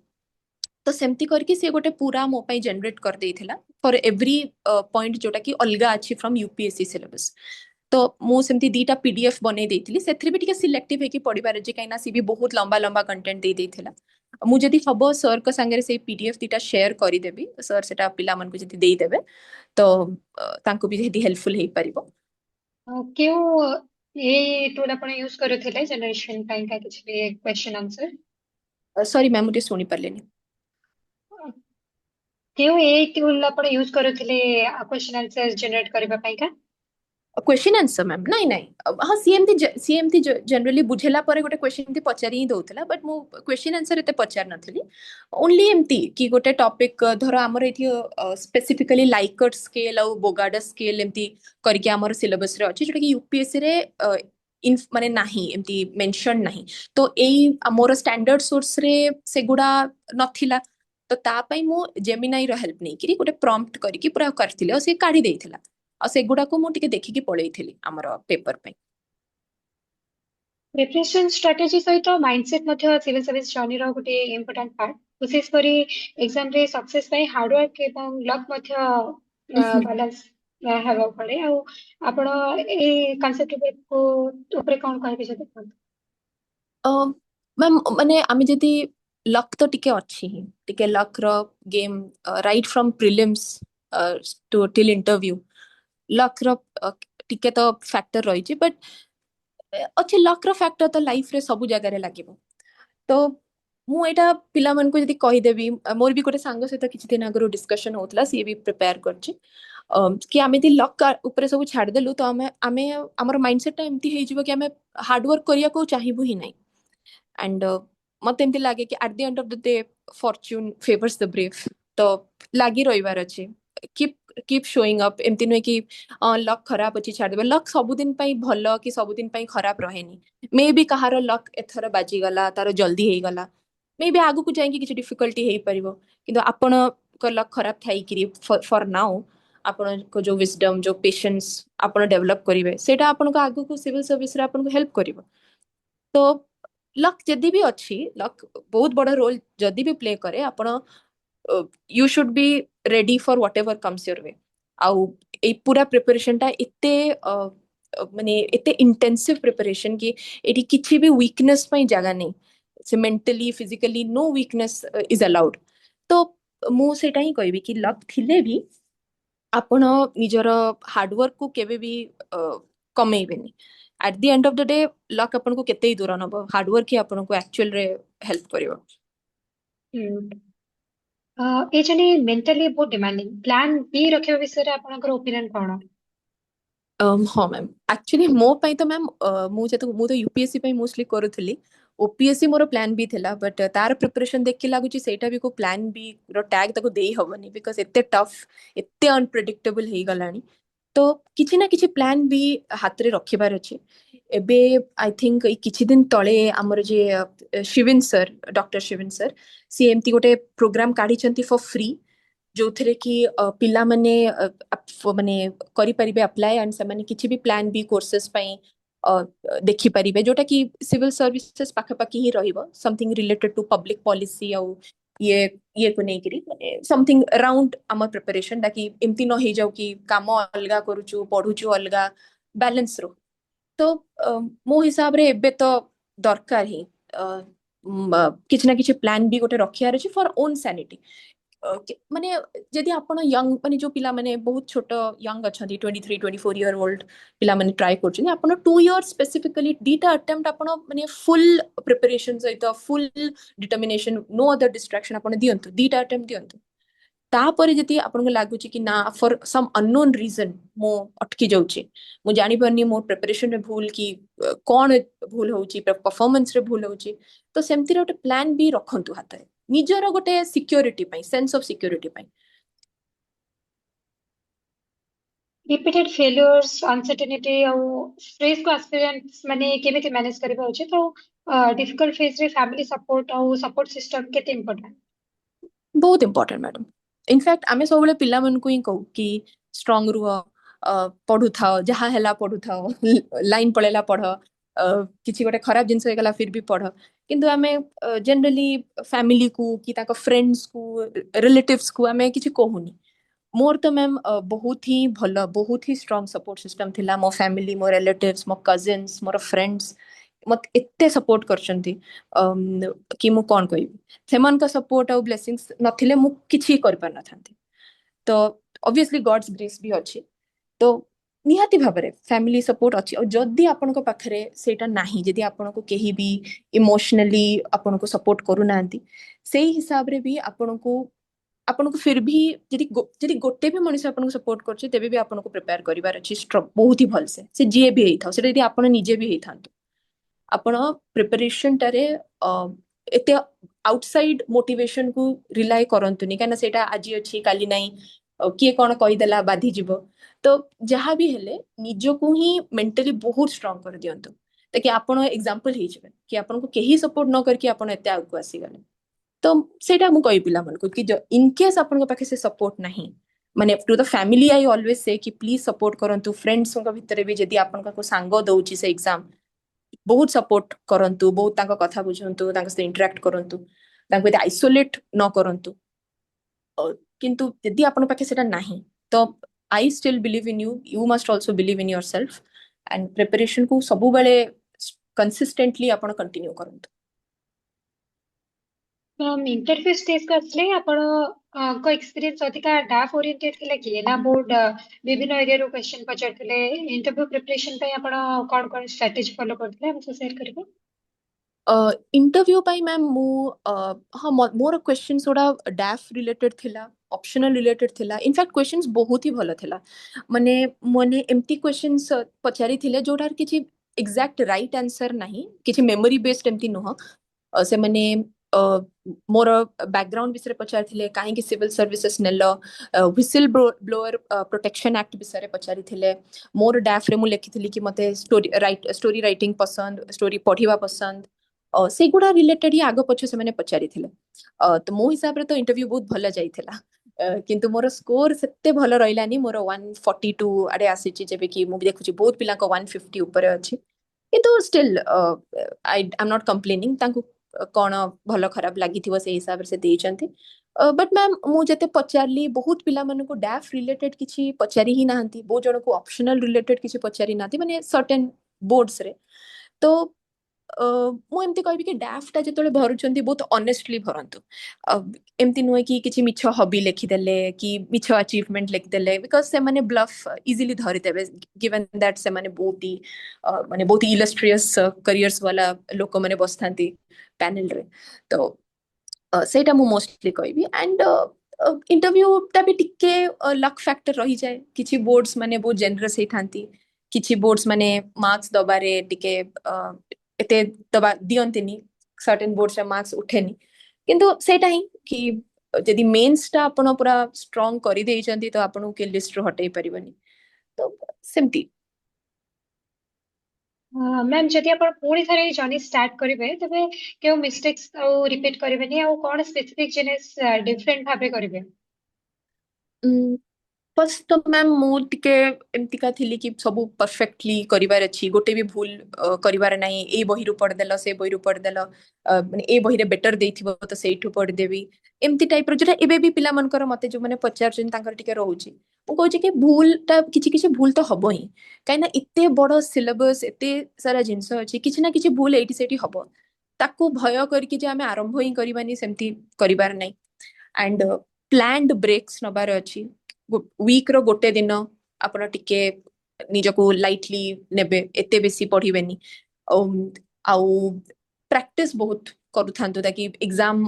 तो सेमती करके से गोटे पूरा मो पई जनरेट कर देइथिला फॉर एवरी पॉइंट जोटा कि अलगा अछि फ्रॉम यूपीएससी सिलेबस तो मु सेमती दीटा पीडीएफ बनै देइथिली सेथरे भी टिके सिलेक्टिव हे कि पढिबार जे काइना सी भी बहुत लंबा लंबा कंटेंट दे देइथिला मु जदि हबो सर को संगे से पीडीएफ दीटा शेयर करि देबी सर सेटा पिला मन को जदि देइ देबे तो तांको भी जदि हेल्पफुल हे परिबो। କେଉଁ ଏ ଟୁଲ ଆପଣ ୟୁଜ କରୁଥିଲେ ଜେନେରେସନ ପାଇଁ का କିଛି ବି କ୍वेଶ୍ଚନ ଆନ୍ସର? सॉरी मैम मुझे सुनी परलेनी କେଉଁ ଏ ଟୁଲ ଆପଣ ୟୁଜ କରୁଥିଲେ କ୍वेश्चन आंसर जनरेट କରିବା ପାଇଁ का? क्वेश्चन आंसर मैम नहीं नहीं हाँ सीएमटी जनरली बुझेला परे गोटे क्वेश्चन एमती पचारि ही दउथला बट मु क्वेश्चन आंसर एते पचार नथली ओनली एमती कि गोटे टॉपिक धर हमर एथि स्पेसिफिकली लाइकर्ट स्केल और बोगाडा स्केल एमती करके हमर सिलेबस रे अछि जोटा कि यूपीएससी रे इन माने नाही एमती मेंशन नाही तो एई मोर स्टैंडर्ड सोर्स रे सेगुडा नथिला तो ता पई मु जेमिनाई रो हेल्प नै कि गोटे प्रॉम्प्ट करके पूरा करथिले और से काढी देइथिला आ सेगुडा को मु टिके देखिकी पळेइथिली हमर पेपर पे। प्रिपरेशन स्ट्राटेजी सहित माइंडसेट ମଧ୍ୟ सिविल सर्विस जर्नी ର ଗୋଟେ इम्पोर्टेंट पार्ट विशेष करी एग्जाम रे सक्सेस ପାଇଁ हार्ड वर्क ଏବଂ ଲକ୍ ମଧ୍ୟ ବାଲାନ୍ସ ହେବାକୁ ପଡେ ଆଉ ଆପଣ ଏ କନସେପ୍ଟ को ଉପରେ କଣ କହିବେ ଯଦି କୁହନ୍ତୁ? मैम माने आमे जदि लक तो टिके अछि ही टिके लक रो game right from prelims to till interview luck रो टिके तो फैक्टर रही छी बट अच्छे लक रो फैक्टर तो लाइफ रे सब जगह रे लागिबो तो मु एटा पिला मन को जदि कहि देबी मोर भी गोटे सांग सहित किछि दिन आगरो डिस्कशन होतला सी भी प्रिपेयर करछि कि आमे दी लक ऊपर सब छाड़ देलु तो आमे आमे हमर माइंडसेट एमती हे जिवो कि आमे हार्ड वर्क करिया को चाहिबु ही नहीं एंड मत एमती लागे कि eight the end of the day Fortune favours the brave तो लागी रहिबार अछि कीप कीप शोइंग अप एमती नुहे कि लक खराब अछि छाड़ देबे लक सबुदिन पई भलो कि सबुदिन पई खराब रहेनी मे बी कहारो लक एथर बाजी गला तारो जल्दी हे गला मे बी आगु को जाई कि डिफिकल्टी हे परिबो किंतु आपण को लक खराब थाई कि फॉर नाउ आपण को जो विजडम जो पेशेंस आपण डेवलप करिवे सेटा आपण को आगु को सिविल सर्विस रे आपण को हेल्प करिवो तो लक जदि भी अच्छी लक बहुत बड़ा रोल जदि भी प्ले करे आपण you should be ready for what ever comes your way आउ ए पूरा प्रिपरेशन टा इते माने इते इंटेंसिव प्रिपरेशन कि एटी किछि भी वीकनेस पई जगह नहीं से mentally physically no weakness is allowed तो मु सेटा ही कहबी कि लक थिले भी आपण निजर हार्डवर्क को केबे भी कमेइबेनी at the end of the day luck आपन को केते ही दूर नब हार्डवर्क ही आपन को एक्चुअल रे हेल्प करिवो ये जने मेंटली बहुत डिमांडिंग प्लान बी रखिबा विषय रे आपनकर ओपिनियन कोन? हाँ मैम एक्चुअली मो पई तो मैम मु तो यूपीएससी पई मोस्टली करूथली ओपीएससी मोर प्लान बी थिला बट तार प्रिपरेशन देख के लागुची सेटा भी को प्लान बी रो टैग तको देई हबनी बिकॉज़ एते टफ एते अनप्रेडिक्टेबल हे गलानी तो किछि ना किछि प्लान भी हाथ रे रखिबार अछि एबे आई थिंक किछि दिन तळे हमर जे Shivin sir doctor Shivin sir सी एमती गोटे प्रोग्राम काढी छंती फॉर फ्री जो थे कि पिला माने माने करि परिबे अप्लाई एंड से माने किछि भी प्लान बी कोर्सेस पई देखि परिबे जोटा कि सिविल सर्विसेज पाखा पाखी ही रहिबो something related to public policy औ ये को नै करी माने समथिंग अराउंड हमर प्रिपरेशन ताकि एमती न हे जाउ कि काम अलगा करूछु पढुछु अलगा बैलेंस रो तो मो हिसाब रे एबे तो दरकार ही किछि ना किछि प्लान भी गोटे रखियार अछि फॉर ओन सैनिटी माने जदि आपण यंग माने जो पिला माने बहुत छोट यंग अछंती 23-24 ईयर ओल्ड पिला माने ट्राई करछन आपण 2 इयर्स स्पेसिफिकली डीटा अटेम्प्ट आपण माने फुल प्रिपरेशन सहित full determination no other distraction आपण दियंतु डीटा अटेम्प्ट दियंतु तापर जति आपण को लागुची कि ना फॉर सम अननोन रीजन मो अटकी जाउची मु जानि परनी मोर प्रिपरेशन रे भूल कि कोन भूल होउची परफॉर्मेंस रे भूल होउची तो सेमती रे गोटे प्लान भी रखंतु हाथ रे निजर गोटे सिक्योरिटी पई सेंस ऑफ सिक्योरिटी पई रिपीटेड फेलियर्स अनसर्टेनिटी और स्ट्रेस को एस्पिरेंट्स माने केमिति मैनेज करबा उचित तो डिफिकल्ट फेज रे फैमिली सपोर्ट और सपोर्ट सिस्टम केते इंपोर्टेंट? बहुत इंपोर्टेंट मैडम इनफैक्ट आमे सब पिला मन को ही कहू कि स्ट्रांग रुह पढ़ु थाओ जहाँ हैला पढ़ु थाओ लाइन पळेला पढ़ किछि गोटे खराब जिंस होगला फिर भी पढ़ किंतु आमे जनरली फैमिली को कि ताको फ्रेंड्स को रिलेटिव्स को आमे किछि कहूनी मोर तो मैम बहुत ही भल बहुत ही स्ट्रांग सपोर्ट सिस्टम थिला मो फैमिली मो रिलेटिव्स मो कजिन्स मोर फ्रेंड्स मत एते सपोर्ट करछंती कि मु कोन कहबी सेमान का सपोर्ट और ब्लेसिंग्स नथिले मु किछि कर पार नथांती तो ऑब्वियसली गॉड्स ग्रेस भी अछि तो निहाती भाबरे फैमिली सपोर्ट अछि और जदी आपन को पाखरे सेटा नाही जदी आपन को केही भी इमोशनली आपन को सपोर्ट करू नांती सेही हिसाब रे भी आपन को फिर भी जदी गोटे भी मनुष्य आपन को सपोर्ट करछि तेबे भी आपन को प्रिपेयर करिवार अछि बहुत ही भल से जे भी हेई थाओ सेटा जदी आपन निजे भी हेई थांतो आपण प्रिपरेशन टारे एते आउटसाइड मोटिवेशन को रिलाय करंतुनी काना सेटा आज अछि काली नाही किए कोन कहि देला बाधी जीवो तो जहाँ भी हेले निजो को ही मेंटली बहुत स्ट्रांग कर दियंतु ताकि आपण एग्जांपल हे जबे कि आपण को केही सपोर्ट न करके आपण एते आगु आसी गले तो सेटा मु कहि पिला मन को कि इन केस आपण को पाखे से सपोर्ट नहीं माने to the family I always say कि प्लीज सपोर्ट करंतु फ्रेंड्स को भितरे भी जदी आपण को सांग दउची से एग्जाम बहुत सपोर्ट करंतु बहुत तांको कथा बुझंतु तांको से इंटरेक्ट करंतु तांको एते आइसोलेट न करंतु किंतु यदि आपण पाखे सेटा नाही तो I still believe in you you must also believe in yourself and preparation को सबु बेले कंसिस्टेंटली आपण कंटिन्यू करंतु इंटरव्यू स्टेज का असले आपण को एक्सपीरियंस अधिका डाफ ओरिएंटेड थिले कि ना बोर्ड विभिन्न एरिया रो क्वेश्चन पचारथिले इंटरव्यू प्रिपरेशन पे आपण कोन कोन स्ट्रेटजी फॉलो करथिले हमसे शेयर करिवे? इंटरव्यू पाई मैम मु हाँ मोर क्वेश्चंस गुड़ा डैफ रिलेटेड थिला ऑप्शनल रिलेटेड थिला इनफैक्ट क्वेश्चंस बहुत ही भलो थिला माने मने एम्ति क्वेश्चंस पचारि थिले जोटार किछि एग्जैक्ट राइट आंसर नहीं किछि मेमोरी बेस्ड एम्ति नुह से माने मोर बैकग्राउंड विषय पचारि थिले काहे कि सिविल सर्विसेज नेलो व्हिसिल ब्लोअर प्रोटेक्शन एक्ट विषय पचारि थिले मोर डैफ रे मु लिखिथिली कि मते स्टोरी राइटिंग पसंद स्टोरी पढ़िबा पसंद सेगुड़ा रिलेटेड ही आग पछ से पचारि थिले तो मो हिसाब रे तो इंटरव्यू बहुत भल जाइथिला किंतु मोर स्कोर सेते भल रहिलानी मोर 142 आडे आसीची जेबे कि मु देखुची बहुत पिला को 150 ऊपर अछि किंतु still I am not complaining तांकु कोन भल खराब लागिथिबो से हिसाब से देइचंती बट मैम मु जते पचारली बहुत पिला मन को डैफ रिलेटेड किछि पचारि ही नाहंती बहुत जण को ऑप्शनल रिलेटेड किछि पचारि नाथि माने सर्टेन बोर्ड्स रे तो मु एमती कहबी कि डैफटा जेतले भरुचंती बहुत ऑनेस्टली भरंतु एमती नुहे कि किछि मिछ हॉबी लिखि देले कि मिछ अचीवमेंट लिखि देले बिकॉज से माने ब्लफ इजीली धरि देबे गिवन दैट से माने बहुत ही इलस्ट्रियस करियर्स वाला लोक माने बसथांती पैनल रे तो सेटा मु मोस्टली कहबी एंड इंटरव्यू टा भी टिके लक फैक्टर रही जाए किछि बोर्ड्स माने बहुत जेनरस हे थांती किछि बोर्ड्स माने मार्क्स दबारे टिके एते दबा दियंतिनी सर्टेन बोर्ड्स रे मार्क्स उठेनी किंतु सेटा ही कि यदि मेंस टा आपण पूरा स्ट्रांग करि देइचंती तो आपण के लिस्ट रो हटै परिबनी तो सिम्पली मैम जदि आप पुणी थे जर्नी स्टार्ट करेंगे तेरे क्यों मिस्टेक्स रिपीट करेंगे आ कौन स्पेसिफिक जिनिस डिफरेंट भाबे करेंगे बस तो मैम मु टिके एमतिका थिली कि सब परफेक्टली करिवार अछि गोटे भी भूल करिवार नाही ए बही रु पढ़ देलो से बही रु पढ़ देलो माने ए बही रे बेटर देइथिबो तो सेइठु पढ़ देबी एमति टाइप रो जेटा एबे भी पिला मनकर मते जो माने पचारछन तांकर टिके रहउची मु कहूची कि भूल ता किछि किछि भूल तो हबो ही काइना इत्ते बडो सिलेबस एते सारा जिंस अछि किछि ना किछि भूल एठी सेठी हबो ताकू भय करके जे आमे आरंभ ही करिबानी सेमति करिवार नाही एंड प्लान्ड ब्रेक्स नबार अछि वीक रो गोटे दिन आपण टिके निजको लाइटली नेबे एते बेसी पढ़िबेनी आउ प्रैक्टिस बहुत करूथांतु ताकि एग्जाम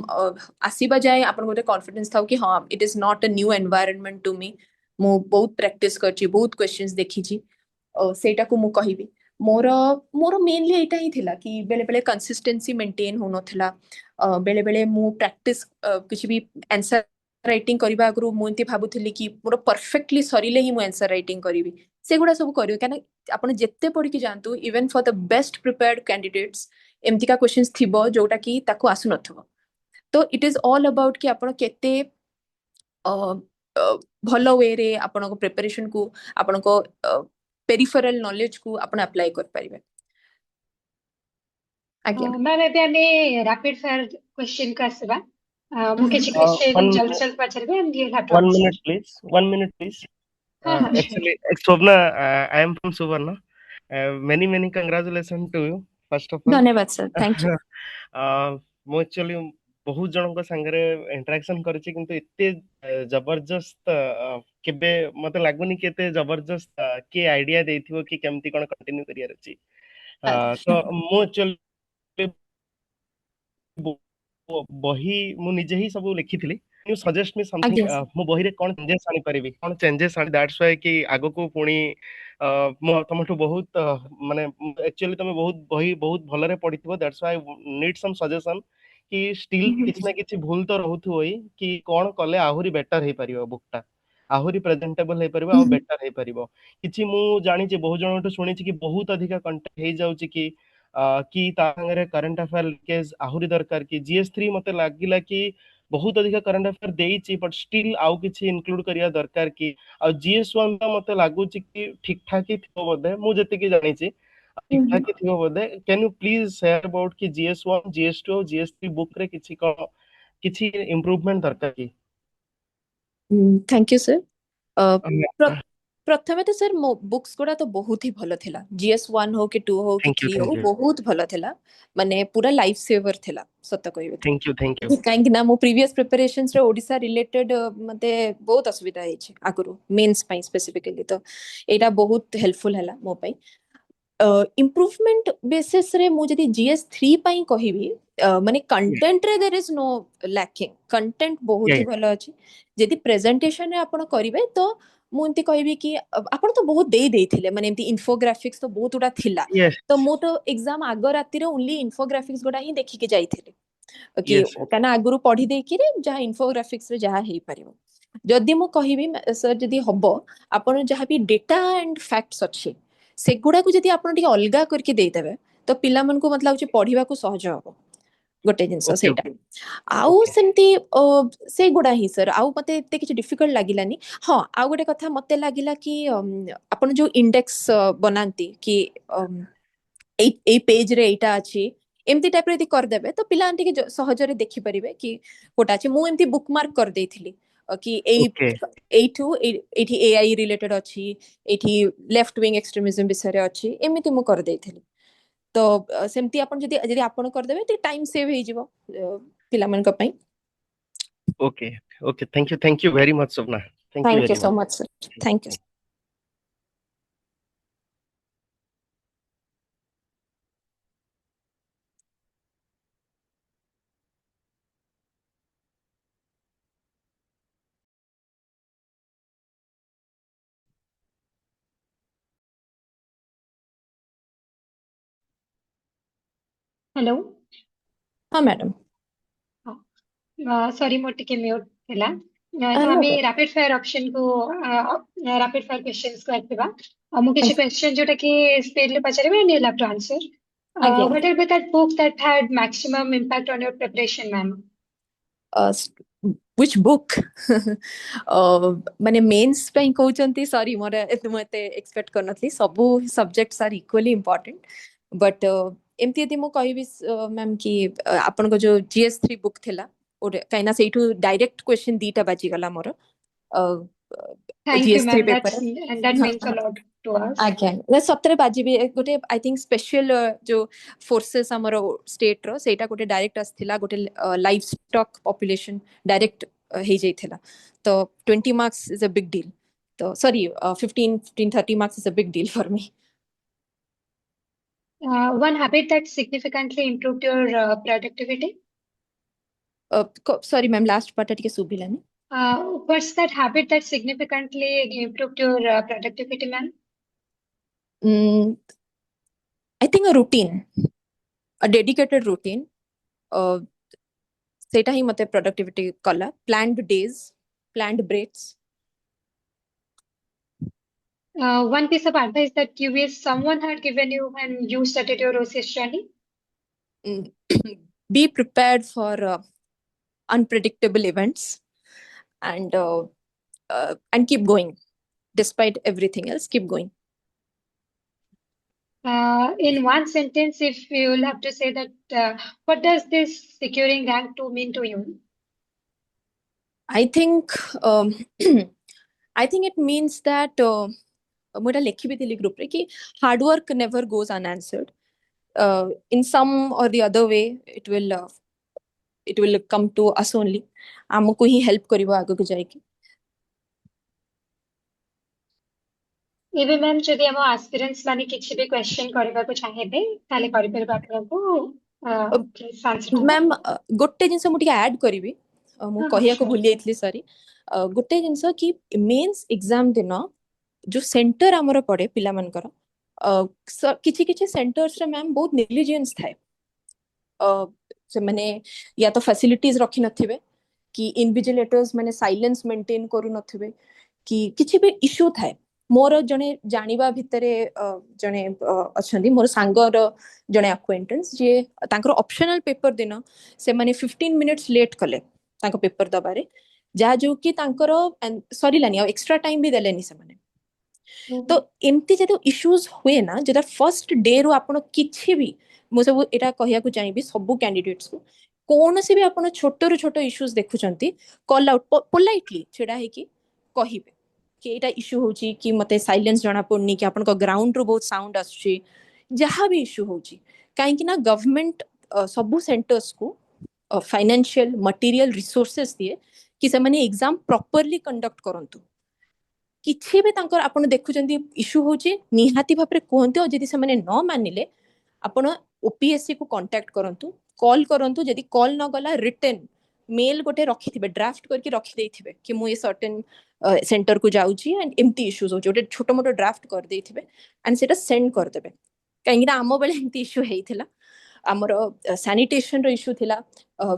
आसीबा जाए आपण गोटे कॉन्फिडेंस थाउ कि हां it is not a new environment to me मु बहुत प्रैक्टिस करची बहुत क्वेश्चंस देखिची सेटा को मु कहिबी मोर मोर मेनली एटा ही थिला कि बेले बेले कंसिस्टेंसी मेंटेन होनो थिला बेले बेले मु प्रैक्टिस कुछ भी आंसर राइटिंग करबा आगु मु एंती भाबुथिली कि मोर परफेक्टली सरीले ही मु आंसर राइटिंग करबी सेगुडा सब करियो काना आपण जेते पढी कि जानतु even for the best prepared candidates एमतिका क्वेश्चंस थिबो जोटा कि ताको आसु नथबो तो इट इज ऑल अबाउट कि आपण केते भलो वे रे आपण को प्रिपरेशन को आपण को पेरिफेरल नॉलेज को आपण अप्लाई कर परिबे आज्ञा मैम एबे हमें रैपिड फायर क्वेश्चन का आसबा मु किछि Uh, क्वेश्चन one जल्द जल्द पचारबे and you have to 1 minute, answer please. 1 minute, please. हां हां sure Actually, Shobna, I am from Suvarna. Many congratulations to you, first of all. धन्यवाद सर थैंक यू ମୁଁ actually ବହୁତ ଜଣଙ୍କ ସାଙ୍ଗରେ ଇଣ୍ଟରାକ୍ସନ କରିଛି କିନ୍ତୁ ଏତେ ଜବରଦସ୍ତ କେବେ ମତେ ଲାଗୁନି କି ଏତେ ଜବରଦସ୍ତ କିଏ ଆଇଡିଆ ଦେଇଥିବ କି କେମିତି କଣ କଣ୍ଟିନ୍ୟୁ କରିବାର ଅଛି ତ ମୁଁ actually ବହି ମୁଁ ନିଜେ ହିଁ ସବୁ ଲେଖିଥିଲି you suggest me something ଆଜ୍ଞା ମୁଁ ବହିରେ କଣ ଚେଞ୍जेस ଆଣି ପାରିବି କଣ ଚେଞ୍जेस ଆଣି that's why କି ଆଗକୁ ପୁଣି ମୁଁ ତମଠୁ ବହୁତ ମାନେ actually ତମେ ବହୁତ ବହି ବହୁତ ଭଲରେ ପଢିଥିବ that's why I need some suggestion କି still କିଛି ନା କିଛି ଭୁଲ ତ ରହୁଥିବ ହିଁ କି କଣ କଲେ ଆହୁରି ବେଟର ହେଇପାରିବ ବୁକ୍ ଟା ଆହୁରି ପ୍ରେଜେଣ୍ଟେବଲ ହେଇପାରିବ ଆଉ ବେଟର ହେଇପାରିବ କିଛି ମୁଁ ଜାଣିଛି ବହୁତ ଜଣଙ୍କଠୁ ଶୁଣିଛି କି ବହୁତ ଅଧିକା କଣ୍ଟେଣ୍ଟ ହେଇଯାଉଛି କି ତା ସାଙ୍ଗରେ କରେଣ୍ଟ ଆଫେୟାର ଲିକେଜ ଆହୁରି ଦରକାର କି GS3 ମତେ ଲାଗିଲା କି ବହୁତ ଅଧିକା କରେଣ୍ଟ ଆଫେୟାର ଦେଇଛି ବଟ୍ ଷ୍ଟିଲ୍ ଆଉ କିଛି ଇନକ୍ଲୁଡ କରିବା ଦରକାର କି ଆଉ GS1 ତ ମତେ ଲାଗୁଛି କି ଠିକ ଠାକ ହିଁ ଥିବ ବୋଧେ ମୁଁ ଯେତିକି ଜାଣିଛି ଠିକ ଠାକ ହିଁ ଥିବ ବୋଧେ କ୍ୟାନ୍ ୟୁ ପ୍ଲିଜ ସେୟାର ଅବାଉଟ କି GS1 GS2 ଆଉ GS3 ବୁକ୍ ରେ କିଛି କଣ କିଛି ଇମ୍ପ୍ରୁଭମେଣ୍ଟ ଦରକାର କି थैंक यू सर थैंक प्रथमे तो सर मो बुक्स गुड़ा तो बहुत ही भलो थिला GS1 हो कि 2 हो कि यू 3 थैंक हो यू बहुत भलो थिला माने पूरा लाइफ सेवर थिला सत कहबे थैंक यू तो काहे ना मो प्रीवियस प्रिपरेशंस रे ओडिसा रिलेटेड मते बहुत असुविधा हेछि आगुरु मेंस पई स्पेसिफिकली तो एटा बहुत हेल्पफुल हला मो पई इम्प्रूवमेंट बेसिस रे मु जदी GS3 पई कहिबी माने कंटेंट रे there is no lacking content बहुत ही Yeah. भलो अछि जदी प्रेजेंटेशन रे आपण करिवे तो मु एंती कहबी कि आपण तो बहुत देई देथिले माने एंती इन्फोग्राफिक्स तो बहुत उडा थिला Yes. तो मु तो एग्जाम आगो राती रे ओनली इन्फोग्राफिक्स गोडा ही देखि के जाइथिले कि Yes. काना आगुरु पढी देई कि रे जहा इन्फोग्राफिक्स रे जहा हेई परिबो जदी मु कहिबी सर जदी हबो आपण जहा भी डेटा एंड फैक्ट्स अछि सेगुड़ा को जदी आपण टिके अलगा करके देई देबे तो पिला मन को मतलब पढ़िबा को सहज हबो गोटे जिंस Okay. सेटा Okay. आउ Okay. सेमती से गुडा ही सर आउ मते एते किछ डिफिकल्ट लागिलानी हां आउ गोटे कथा मते लागिला कि आपण जो इंडेक्स बनांती कि ए पेज रे एटा अछि एमती टाइप रे यदि कर देबे तो पिला टिके सहज रे देखि परिबे कि कोटा अछि मु एमती बुकमार्क कर देइथिली कि Okay. एठू एठी एआई रिलेटेड अछि एठी लेफ्ट विंग एक्सट्रीमिज्म विषय रे अछि एमिति मु कर देइथिली तो सेमती आपण जदी जदी आपण कर देबे तो टाइम सेव हे जिवो पिला मन को पई Okay. Okay. Thank you. Thank you very much, Swapna. Thank you thank you very so much. Much sir thank you hello हां मैडम सॉरी मोर टिके म्यूट थिला तो नो हमें रैपिड फायर ऑप्शन को रैपिड फायर क्वेश्चंस को एक्टिवा मु किछ क्वेश्चन जोटा कि स्पीड ले पचारिबे and you have to answer आज्ञा what are that book that had maximum impact on your preparation ma'am which book माने मेंस पे कहउचंती सॉरी मोर मते एक्सपेक्ट करनथली सबु subjects are equally important but एमती यदि मु कहबी मैम कि आपन को जो GS3 बुक थिला काइना सेठू डायरेक्ट क्वेश्चन दीटा बाजी गला मोर thank you GS3 ma'am paper that's and that means a lot to us आज्ञा ना सतरे बाजी भी गोटे आई थिंक स्पेशल जो फोर्सेस हमर स्टेट रो सेटा गोटे डायरेक्ट आस्थिला गोटे लाइव स्टॉक पॉपुलेशन डायरेक्ट हे जाइथिला तो 20 marks is a big deal तो sorry 15 30 marks is a big deal for me one habit that significantly improved your productivity sorry ma'am last part टिके सुबिलानी what's that habit that significantly improved your productivity ma'am I think a routine a dedicated routine सेटा ही मते productivity कला planned days planned breaks one piece of advice that you wish someone had given you when you started your OCS journey be prepared for unpredictable events and keep going despite everything else keep going in one sentence if you will have to say that what does this securing rank 2 mean to you I think I think it means that मोटा लिखी भी थी group रे कि hard work never goes unanswered in some or the other way it will come to us only हमको ही help करिवो आगो को जाय कि ଏବେ ମ୍ୟାମ୍ ଯଦି ଆମ aspirants ମାନେ କିଛି ବି question କରିବାକୁ ଚାହିଁବେ ତାହେଲେ କରିପାରିବେ ଆପଣଙ୍କୁ please answer to that. Ma'am गोटे जिंस मु टिके ऐड करिवि मु ହଁ, कहिया को sure. भूल जाइतली सॉरी गोटे जिंस कि मेंस एग्जाम दिन जो सेंटर हमर पड़े पिला मनकर किछि किछि सेंटर्स रे मैम बहुत नेग्लिजेंस थाए से माने या तो फैसिलिटीज रखी नथिबे कि इनविजिलेटर्स माने साइलेंस मेंटेन करू नथिबे कि किछि भी इश्यू थाए मोर जने जानिबा भितरे जने अछंदी मोर सांगर जने अक्वेंटेंस जे तांकर ऑप्शनल पेपर दिन से माने 15 मिनिट्स लेट कले तांको पेपर दबारे जा जो कि तांकर सॉरी लानी एक्स्ट्रा टाइम भी देलेनी से माने तो एमती जदि इश्यूज हुए ना जेटा फर्स्ट डे रु आपण किछि भी मु सब एटा कहिया को चाहिबी सब कैंडिडेट्स को कौन से भी आपण छोट रु छोट इश्यूज देखुचंती कॉल आउट पोलाइटली छेड़ा है कि कहिबे कि एटा इश्यू होची कि मते साइलेंस जणा पड़नी कि आपण को ग्राउंड रु बहुत साउंड आछी जहां भी इश्यू होची काहे कि ना गवर्नमेंट सब सेंटर्स को फाइनेंशियल मटेरियल रिसोर्सेस दिए कि से माने एग्जाम प्रॉपर्ली कंडक्ट करंतु किछि भी तांकर आपण देखुचंती इश्यू होची निहाती भाबरे कहंती और जदि से माने न मानिले आपण ओपीएससी को कांटेक्ट करंतु कॉल करंतु जदि कॉल न गला रिटन मेल गोटे रखिथिबे ड्राफ्ट करके रखि देथिबे कि मु ए सर्टेन सेंटर को जाउची एंड एम्प्टी इश्यूज हो जोटे छोटो मोटो ड्राफ्ट कर देथिबे एंड सेटा सेंड कर देबे काहेकि आमो बेले एम्प्टी इश्यू हेइथिला हमर सैनिटेशन रो इश्यू थिला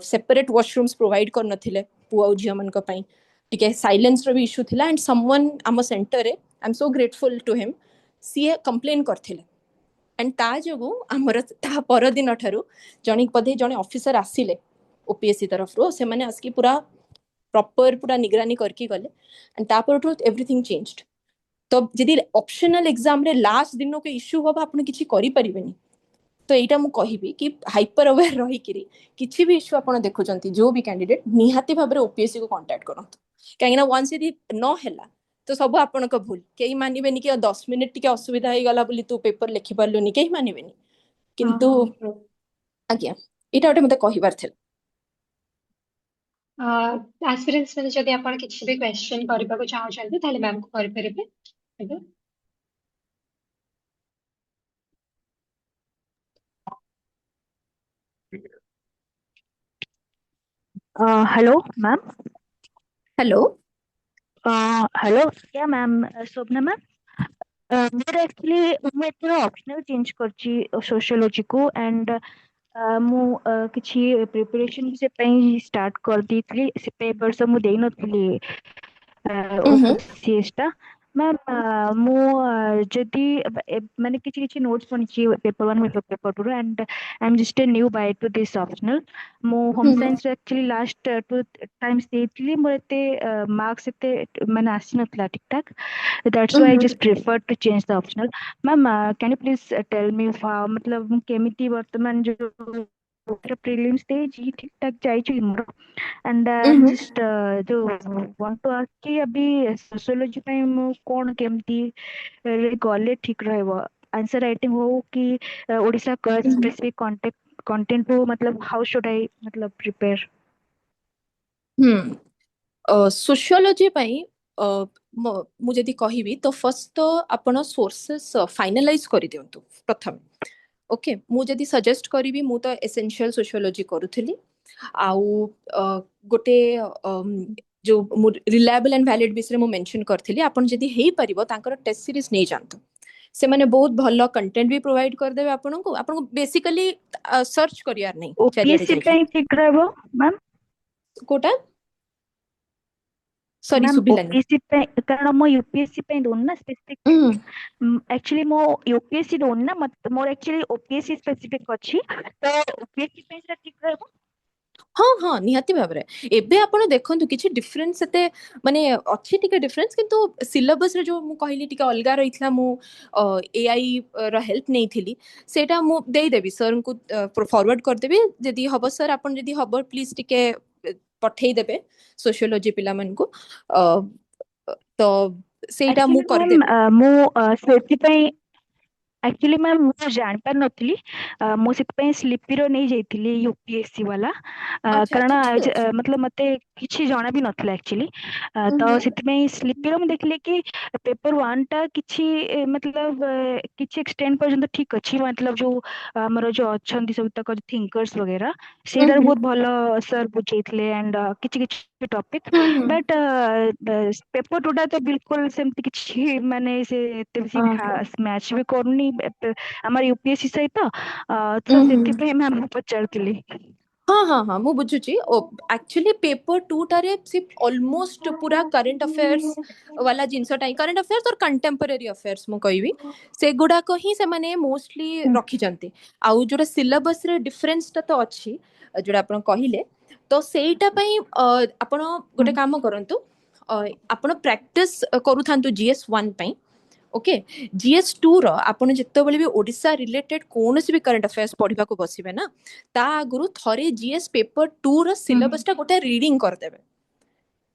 सेपरेट वॉशरूम्स प्रोवाइड कर नथिले पुआ झिया मन को पई टिके साइलेंस रो भी इश्यू थिला एंड समवन आम सेंटर रे I am so grateful to him सी कंप्लेन करथिले एंड ता जोगु हमर ता पर दिन ठारू जणी पदे जणे ऑफिसर आसिले ओपीएससी तरफ रो से माने आसकी पूरा प्रॉपर पूरा निगरानी करके गले एंड तापर टू एवरीथिंग चेंज्ड तो जदि ऑप्शनल एग्जाम रे लास्ट दिन के इश्यू होबा आपण किछि करि परिबेनी तो एटा मु कहिबी कि हाइपर अवेयर रही किरी किछि भी इश्यू आपण देखुचंती जो भी कैंडिडेट निहाती भाबरे ओपीएससी को कांटेक्ट करंतु काहेना वंस यदि न हैला तो सब आपण को भूल केही मानिबेनी कि 10 मिनिट टिके असुविधा हे गला बोली तू पेपर लिखि परलुनी केही मानिबेनी किंतु आज्ञा एटा ओटे मते कहिबार थिला एस्पिरेंट्स मैंने जदि आपण किछि भी क्वेश्चन करबा को चाहउछंती ताले मैम को करि परिबे आगे हेलो मैम हेलो हेलो क्या मैम शोभना मैम मेरा एक्चुअली मैं एथर ऑप्शनल चेंज करची सोशियोलॉजी को एंड मु किछि प्रिपरेशन से पई स्टार्ट कर दी से पे वर्ष मु देई नथली ओसीएस टा मैम मु जदि माने किछि किछि नोट्स पढिछि paper 1 paper 2 and I am just a newbie to this optional मु home science actually last 2 times देइतली मोर एते मार्क्स एते माने आसी नथला ठीक ठाक that's why I just prefer to change the optional ma'am can you please tell me मतलब केमिति वर्तमान जो प्रीलिम्स दे जी ठीक ठाक जाई मोर एंड जस्ट जो वांट टू आस्क कि अभी सोशियोलॉजी पे मु कोन केमती गले ठीक रहबो आंसर राइटिंग हो कि ओडिसा का स्पेसिफिक कंटेंट हो मतलब हाउ शुड आई मतलब प्रिपेयर सोशियोलॉजी पई मु जदि कहिबी तो फर्स्ट तो आपण सोर्सेस फाइनलाइज करि दियंतु प्रथम ओके मु जदि सजेस्ट करिवि मु तो एसेंशियल सोशियोलॉजी करूथली आउ गोटे जो रिलायबल एंड वैलिड विषय मु मेंशन करथली आपण जदि हेई परिबो तांकर टेस्ट सीरीज नै जानतु से माने बहुत भलो कंटेंट भी प्रोवाइड कर देबे आपन को बेसिकली सर्च करियार नै ओपीएससी पे ठीक रहबो मैम कोटा सॉरी मैम सुबिलानी ओपीएससी पे कारण मो यूपीएससी पे दोन ना स्पेसिफिक एक्चुअली मो यूपीएससी दोन ना मत मोर एक्चुअली ओपीएससी स्पेसिफिक अछि तो ओपीएससी पे से ठीक रहबो हाँ हाँ निहाती भाबरे एबे आपण देखंतु किछि डिफरेंस एते माने अछि टिके डिफरेंस किंतु सिलेबस रे जो मु कहली टिके अलगा रहितला मु एआई रा हेल्प नैथिली सेटा मु देई देबी सर को फॉरवर्ड कर देबी जदी हबो सर आपण जदी हबो प्लीज टिके पठेई देबे सोशियोलॉजी पिला मन को तो सेटा मु कर देबी मु सेति पे एक्चुअली मैम मु जान पार नथली मु सित पे स्लिपीरो नहीं जाइथिली यूपीएससी वाला अच्छा कारण अच्छा ठीक अछि मतलब मते किछि जाना भी नथला एक्चुअली तो सित पे स्लिपीरो में देखले कि पेपर 1 टा किछि मतलब किछि एक्सटेंड पर्यंत ठीक अछि मतलब जो हमर जो अछंती सब तक थिंकर्स वगैरह सेडर बहुत भलो सर बुझैथले एंड किछि किछि टॉपिक बट पेपर 2 टा तो बिल्कुल सेमति किछि माने से एते बेसी खास मैच भी करनी हमर यूपीएससी सहित तो सेति पे मैम पचारथिली हाँ हाँ हाँ मु बुझुची एक्चुअली पेपर 2 टारे सिर्फ ऑलमोस्ट पूरा करंट अफेयर्स वाला जिनस टाइ करंट अफेयर्स और कंटेम्पररी अफेयर्स मु कहबी से गुडा को ही से माने मोस्टली रखी जंती आउ जोटा सिलेबस रे डिफरेंस ता तो अछि जोटा आपण कहिले तो सेटा पई आपण गोटे काम करंतु आपण प्रैक्टिस करूथांतु जीएस 1 पई ओके जीएस 2 रो आपण जत्तो बेले भी ओडिसा रिलेटेड कोनोसी भी करंट अफेयर्स पढिबा को बसिबे ना ता गुरु थरे जीएस पेपर 2 रो सिलेबस टा गोटे रीडिंग कर देबे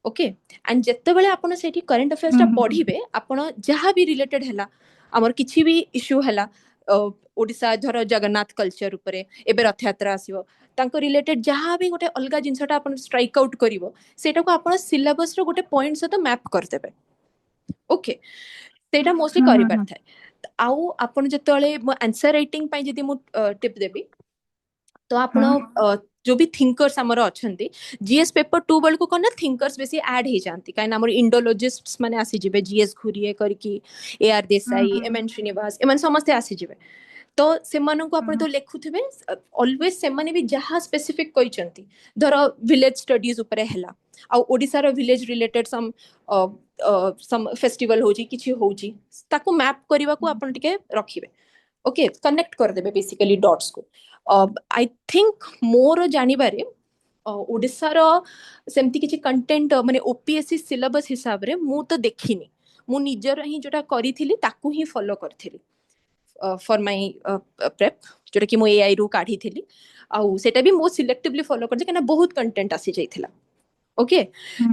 ओके एंड जत्तो बेले आपण सेठी करंट अफेयर्स टा पढिबे आपण जहां भी रिलेटेड हैला हमर किछि भी इश्यू हैला ओडिसा धर जगन्नाथ कल्चर उपरे एबे रथ यात्रा आसीबो तांको रिलेटेड जहां भी गोटे अलगा जिंसटा आपण स्ट्राइक आउट करिवो सेटा को आपण सिलेबस रो गोटे पॉइंट से तो मैप कर देबे ओके सेटा मोस्टली ହୁଁ करि ହୁଁ पार ହୁଁ थाए आउ आपण जेतले मो आंसर राइटिंग पई जदी मु टिप देबी तो आपण ହୁଁ जो भी थिंकर्स हमर अछंती जीएस पेपर 2 बल को कोना थिंकर्स बेसी ऐड हे जानती काई हमर इंडोलॉजिस्ट्स माने आसी जिवे जीएस घुरिए करकी एआर ହୁଁ देसाई ହୁଁ एमएन श्रीनिवास एमन समस्त आसी जिवे तो सेमानंको आपण ହୁଁ तो लेखुथिबे ऑलवेज सेमाने भी जहा स्पेसिफिक कहिचंती धर विलेज स्टडीज ऊपर हैला आ ओडिसा रो विलेज रिलेटेड सम फेस्टिवल होजी किछि होजी ताको मैप करबा को आपण टिके रखिबे ओके कनेक्ट कर देबे बेसिकली डॉट्स को आई थिंक मोर जानिबारे ओडिसा रो सेमती किछि कंटेंट माने ओपीएससी सिलेबस हिसाब रे मु तो देखिनी मु निजर ही जोटा करिथिली ताकू ही फॉलो करथिली फॉर माय प्रेप जोटा कि मु एआई रु काढी थिली आउ सेटा भी मो सिलेक्टिवली फॉलो करजे कना बहुत कंटेंट आसी जाइथिला ओके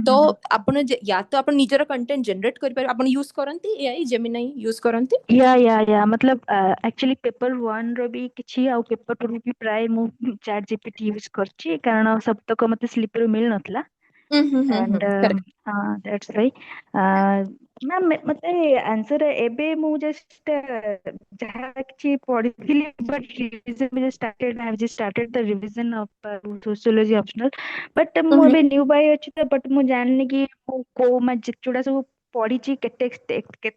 तो ହୁଁ आपण या तो आपण निजर कंटेंट जनरेट करि पार आपण यूज करंती एआई जेमिनाई यूज करंती या मतलब एक्चुअली पेपर 1 रो भी किछि आ पेपर 2 रो भी प्राय मु चैट जीपीटी यूज करछि कारण सब तक मते स्लीपर मिल नथला and correct that's right ma'am मते आंसर एबे मु जस्ट जहा किछि पढिथिली बट रिवीजन में started I have just started the revision of sociology optional but मु एबे न्यू बाय अछि त बट मु जाननी कि मु को मैं जेचुडा सब पढ़ी केते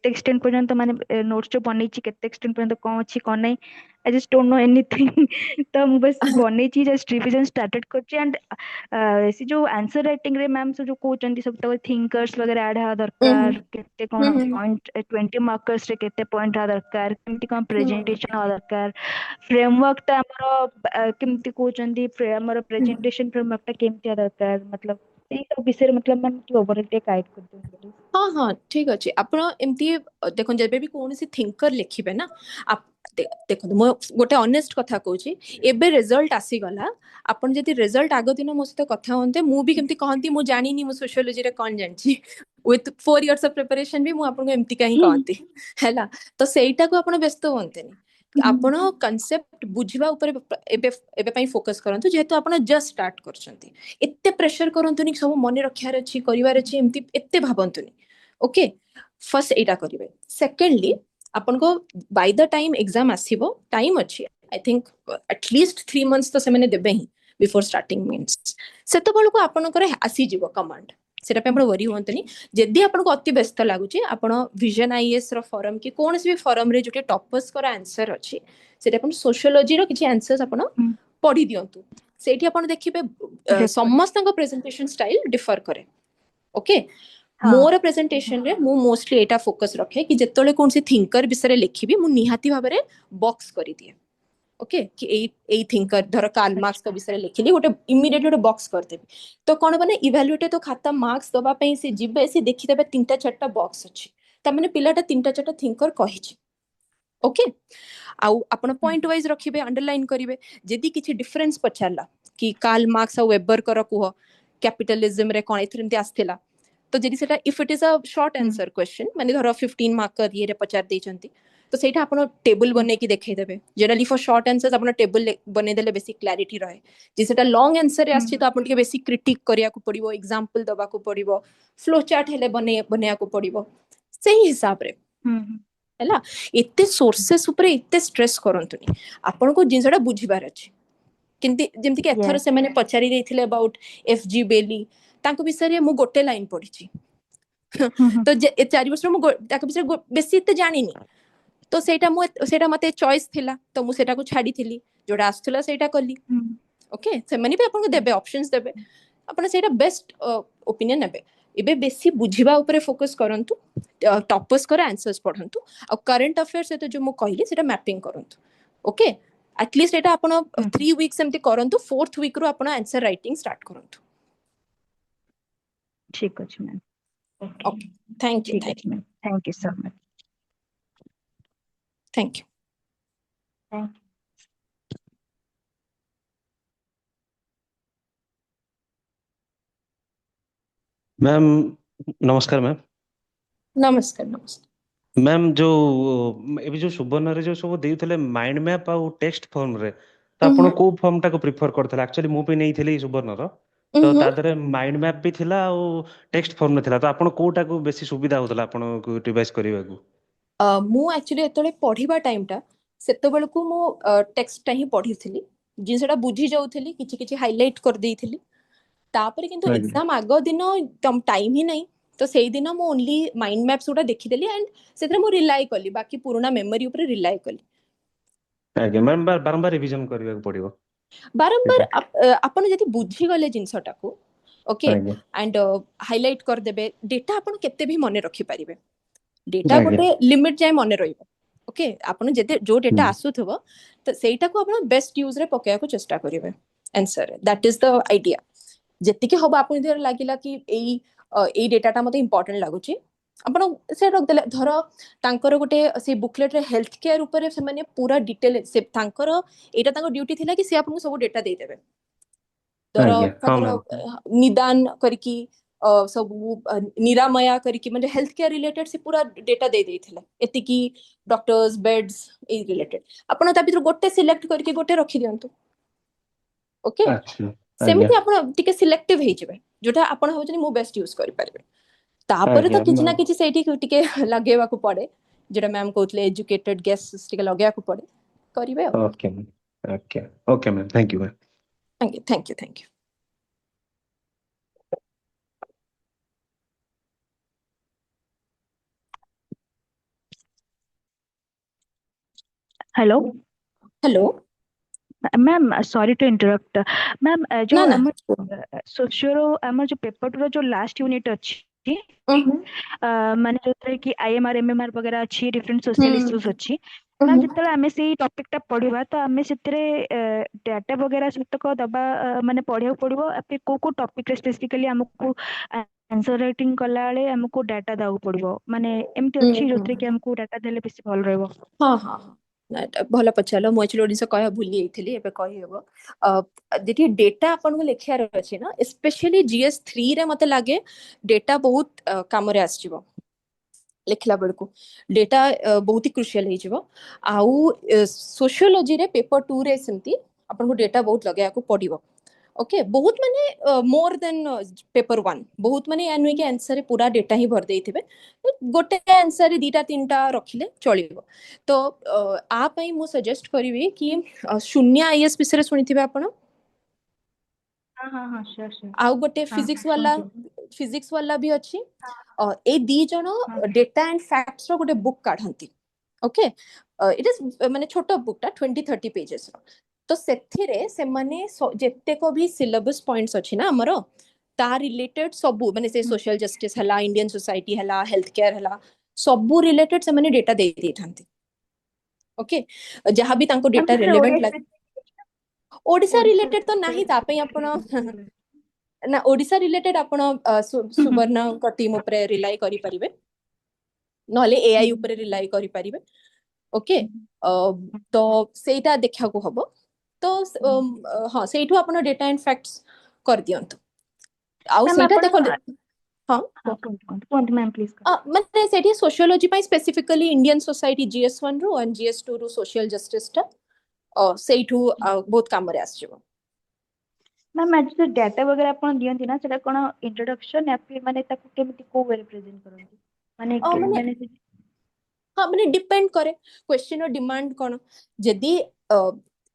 एक्सटेंड पर्यंत माने नोट्स जो बनैछि केते एक्सटेंड पर्यंत कोन अछि कोन नै I just don't know anything तो मु बस बनैछि जस्ट रिवीजन स्टार्टेड करछि एंड से जो आंसर राइटिंग रे मैम से जो कहउचंती सब तक थिंकर्स वगैरह ऐड हा दरकार केते कोन पॉइंट 20 मार्कर्स रे केते पॉइंट हा दरकार केमती कोन प्रेजेंटेशन हा दरकार फ्रेमवर्क ता हमरो केमती कहउचंती हमरो प्रेजेंटेशन फ्रेमवर्क ता केमती हा दरकार मतलब ए सब विषय मतलब मैम की ओवरऑल टे गाइड कर दूं हाँ हाँ ठीक अच्छे आपण एमती देखो जेबे भी कौन सी थिंकर लिखिबे ना आप देखो मो गोटे ऑनेस्ट कथा कहूची एबे रिजल्ट आसी गला आपण जदी रिजल्ट आगो दिन मो सहित कथा होंते मु भी केमती कहंती मु जानिनी मु सोशियोलॉजी रे कोन जानची विथ 4 इयर्स ऑफ प्रिपरेशन भी मु आपन एमती कहीं कहंती हैला तो सेइटा को आपण व्यस्त होंतेनी आपण कांसेप्ट बुझिबा ऊपर एबे एबे पई फोकस करंतु जेहेतु आपण जस्ट स्टार्ट करछंती एत्ते प्रेशर करंतुनी सब मने रखियार अछि करिवार अछि एमती एत्ते भाबंतुनी ओके फर्स्ट एटा करिवे सेकेंडली अपन को बाय द टाइम एग्जाम आसीबो टाइम अछि आई थिंक एटलीस्ट 3 मंथ्स तो सेमने देबे ही बिफोर स्टार्टिंग मीन्स सेतो बळ को अपन करे आसी जीवो कमांड सेटा पे अपन वरी होंतनी जदी अपन को अति व्यस्त लागुची अपन विजन आईएएस रो फॉरम की कोन से भी फॉरम रे जोटे टॉपर्स कर आंसर अछि सेटा अपन सोशियोलॉजी रो किछि आंसर्स अपन पढी दियंतु सेठी अपन देखिबे समस्त का प्रेजेंटेशन स्टाइल डिफर करे ओके मोर प्रेजेंटेशन रे मु मोस्टली एटा फोकस रखे कि जेतले कोन से थिंकर विषय लिखिबी मु निहाती भाबरे बॉक्स करि दिए ओके कि एई थिंकर धर कार्ल मार्क्स का विषय लिखिली गोटे इमीडिएटली गोटे बॉक्स कर देबी तो कोन बने इवैल्यूएट तो खाता मार्क्स दबा पई से जिबे से देखि देबे तीनटा चारटा बॉक्स अछि त माने पिलाटा तीनटा चारटा थिंकर कहिछि ओके आउ आपण पॉइंट वाइज रखिबे अंडरलाइन करिवे जदी किछि डिफरेंस पछारला कि कार्ल मार्क्स आ वेबर कर कुह कैपिटलिज्म रे कोन एथरिमती आस्थिला तो जदी सेटा if it is a short answer question माने धरो 15 मार्कर ये रे पचार देचंती तो सेटा आपण टेबल बने की देखै देबे जनरली फॉर शॉर्ट आंसर्स आपण टेबल बने देले बेसी क्लैरिटी रहे जे सेटा लॉन्ग आंसर रे आछि तो आपण के बेसी क्रिटिक करिया को पड़िबो एग्जांपल दबा को पड़िबो फ्लो चार्ट हेले बनेया को पड़िबो सही हिसाब रे हैला एते सोर्सेस ऊपर एते स्ट्रेस करंतुनी आपण को जिंसडा बुझिबार अछि किंती जेमति के एथर से माने पचारी देथिले अबाउट एफजी बेली तांको विषय रे मु गोटे लाइन पढिछि तो जे 4 वर्ष मु ताको विषय बेसी त जानिनी तो सेटा मते चॉइस थिला तो मु सेटा को छाडी थिली जोडा आस्थुला सेटा कली ओके से माने भी आपन को देबे ऑप्शंस देबे आपन सेटा बेस्ट ओपिनियन नेबे एबे बेसी बुझिबा ऊपर फोकस करंतु टॉपर्स कर आंसर्स पढंतु और करंट अफेयर्स से तो जो मु कहली सेटा मैपिंग करंतु ओके एटलीस्ट एटा आपन 3 वीक्स एमती करंतु 4th वीक रो आपन आंसर राइटिंग स्टार्ट करंतु ठीक अछि ma'am okay thank you thank you so much thank you thank you ma'am नमस्कार मैम नमस्कार नमस्कार मैम जो एबी जो सुबर्णा रे जो सब देउथले माइंड मैप आ टेक्स्ट फॉर्म रे त आपण को फॉर्म टा को प्रिफर करथले एक्चुअली मु पे नै थिले सुबर्णा रो तो ତା ଦେହରେ ମାଇଣ୍ଡ ମ୍ୟାପ ବି ଥିଲା ଆଉ ଟେକ୍ସଟ ଫର୍ମ ଥିଲା। ତ ଆପଣ କୋଉଟାକୁ ବେଶୀ ସୁବିଧା ହଉଥିଲା ଆପଣଙ୍କୁ ରିଭାଇଜ କରିବାକୁ? ମୁଁ ଆକ୍ଚୁଆଲି ଯେତେବେଳେ ପଢିବା ଟାଇମଟା ସେତେବେଳକୁ ମୁଁ ଟେକ୍ସଟଟା ହିଁ ପଢିଥିଲି, ଜିନିଷଟା ବୁଝି ଯାଉଥିଲି, କିଛି କିଛି ହାଇଲାଇଟ କରିଦେଇଥିଲି। ତାପରେ କିନ୍ତୁ ଆଜ୍ଞା ଏକ୍ସାମ ଆଗ ଦିନ ଟାଇମ ହିଁ ନାହିଁ, ତ ସେଇଦିନ ମୁଁ ଓନ୍ଲି ମାଇଣ୍ଡ ମ୍ୟାପ୍ସ ଗୁଡ଼ା ଦେଖିଦେଲି ଆଣ୍ଡ ସେଥିରେ ମୁଁ ରିଲାଏ କଲି, ବାକି ପୁରୁଣା ମେମୋରି ଉପରେ ରିଲାଏ କଲି। ଆଜ୍ଞା ମ୍ୟାମ୍, ବାରମ୍ବାର ରିଭିଜନ କରିବାକୁ ପଡିବ ବାରମ୍ବାର ସେଇଟା। ଆପଣ ଯଦି ବୁଝିଗଲେ ଜିନିଷଟାକୁ, ଓକେ, ଆଜ୍ଞା ଆଣ୍ଡ ହାଇଲାଇଟ କରିଦେବେ, ଡେଟା ଆପଣ କେତେ ବି ମନେ ରଖିପାରିବେ। ଡେଟା ଆଜ୍ଞା ଗୋଟେ ଲିମିଟ ଯାଏ ମନେ ରହିବ, ଓକେ। ଆପଣ ଯେତେ ଯୋଉ ଡେଟା ହୁଁ ଆସୁଥିବ ତ ସେଇଟାକୁ ଆପଣ ବେଷ୍ଟ ୟୁଜରେ ପକେଇବାକୁ ଚେଷ୍ଟା କରିବେ ଆନ୍ସରରେ। That is the idea. ଯେତିକି ହବ ଆପଣ ଯଦି ଲାଗିଲା କି ଏଇ ଡେଟାଟା ମତେ ଇମ୍ପର୍ଟାଣ୍ଟ ଲାଗୁଛି, ଆପଣ ସେ ରଖିଦେଲେ। ଧର ତାଙ୍କର ଗୋଟେ ସେ ବୁକଲେଟରେ ହେଲ୍ଥ କେୟାର ଉପରେ ସେମାନେ ପୁରା ଡିଟେଲ, ତାଙ୍କର ଏଇଟା ତାଙ୍କ ଡ୍ୟୁଟି ଥିଲା କି ସେ ଆପଣଙ୍କୁ ସବୁ ଡେଟା ଦେଇଦେବେ। ଧର ଆଜ୍ଞା ହଁ ତାଙ୍କର ମ୍ୟାମ୍ ନିଦାନ କରିକି ସବୁ ନିରାମୟା କରିକି, ମାନେ ହେଲ୍ଥ କେୟାର ରିଲେଟେଡ ସେ ପୁରା ଡେଟା ଦେଇଥିଲେ, ଏତିକି ଡକ୍ଟର୍ସ ବେଡ୍ସ ଏଇ ରିଲେଟେଡ। ଆପଣ ତା ଭିତରୁ ଗୋଟେ ସିଲେକ୍ଟ କରିକି ଗୋଟେ ରଖିଦିଅନ୍ତୁ, ଓକେ। ଆଚ୍ଛା ଆଜ୍ଞା ସେମିତି ଆପଣ ଟିକେ ସିଲେକ୍ଟିଭ ହେଇଯିବେ, ଯୋଉଟା ଆପଣ ଭାବୁଛନ୍ତି ମୁଁ ବେଷ୍ଟ ୟୁଜ କରିପାରିବି। ତାପରେ ତ ଆଜ୍ଞା କିଛି ନା କିଛି ସେଇଠି ଟିକେ ଲଗେଇବାକୁ ପଡେ, ଯୋଉଟା ମ୍ୟାମ୍ କହୁଥିଲେ ଏଜୁକେଟେଡ ଗେସ୍ ଟିକେ ଲଗେଇବାକୁ ପଡେ, କରିବେ ଆଉ। Okay okay okay ma'am, thank you ma'am. ଆଜ୍ଞା, thank you, thank you. Hello hello ma'am, sorry to interrupt ma'am. जो ना ना। हम सोशियो आम जो पेपर टू जो लास्ट यूनिट अच्छी माने जो कि आईएमआर एमएमआर वगैरह अच्छी डिफरेंट सोशल इश्यूज अच्छी मैम। जितने आमे से टॉपिक टा पढ़िबा तो आमे सेतरे डाटा वगैरह सतक दबा माने पढ़िया पड़िबो। आपे को टॉपिक रे स्पेसिफिकली हमको आंसर राइटिंग कला बेले हमको डाटा दाउ पड़िबो, माने एमती अच्छी जोतरे कि हमको डाटा देले बेसी भल रहबो। हाँ हाँ हाँ, ଭଲ ପଚାରିଲ। ମୁଁ ଆକ୍ଚୁଆଲି ଜିନିଷ କହିବା ଭୁଲି ଯାଇଥିଲି, ଏବେ କହିହେବ। ଯେଠି ଡେଟା ଆପଣଙ୍କୁ ଲେଖିବାର ଅଛି ନା, ସ୍ପେଶିଆଲି GS3 ରେ ମତେ ଲାଗେ ଡେଟା ବହୁତ କାମରେ ଆସିଯିବ। ଲେଖିଲା ବେଳକୁ ଡେଟା ବହୁତ ହି କ୍ରୁସିଆଲ ହେଇଯିବ। ଆଉ ସୋସିଓଲୋଜିରେ ପେପର 2 ରେ ସେମିତି ଆପଣଙ୍କୁ ଡେଟା ବହୁତ ଲଗେଇବାକୁ ପଡିବ, ओके। बहुत माने मोर देन पेपर 1, बहुत माने या नुहे कि आंसर पूरा डेटा ही भर देइथिबे, गोटे आंसर दीटा तीनटा रखिले चलिबो। तो आ पई मु सजेस्ट करिवि कि शून्य आईएएस विषय सुनिथिबे आपण। हाँ हाँ हाँ, श्योर श्योर। आउ गोटे हाँ फिजिक्स वाला भी अच्छी। ए दी जण हाँ डेटा एंड फैक्ट्स रो गोटे बुक काढंती, ओके। इट इज माने छोटो बुकटा 20-30 पेजेस रो। तो सेथिरे से माने जेते को भी सिलेबस पॉइंट्स अछि ना हमरो, ता रिलेटेड सबु माने से सोशल जस्टिस हला, इंडियन सोसाइटी हला, हेल्थ केयर हला, सबु रिलेटेड से माने डेटा दे देथांती, ओके। जहाँ भी तांको डेटा रिलेवेंट लागे। ओडिसा रिलेटेड तो नाही, ता पई आपण ना ओडिसा रिलेटेड आपण सुवर्ण को टीम ऊपर रिलाई करि परिबे, नहले एआई ऊपर रिलाई करि परिबे, ओके। तो सेटा देखा को हबो। तो हाँ, सेठू आपण डेटा एंड फैक्ट्स कर दियंतु। आउ मैम सेटा आपण देखो। हाँ, हाँ कौन मैम प्लीज माने सेठी सोशियोलॉजी पई स्पेसिफिकली इंडियन सोसाइटी GS1 रो एंड GS2 रो सोशल जस्टिस टा सेठू बहुत काम रे आसीबो। मैम आज जो डाटा वगैरह आपण दियंती ना, सेटा कोन इंट्रोडक्शन या फिर माने ताको केमिति को वे प्रेजेंट करंती, माने माने माने हाँ, माने डिपेंड करे क्वेश्चन और डिमांड कोन। जदी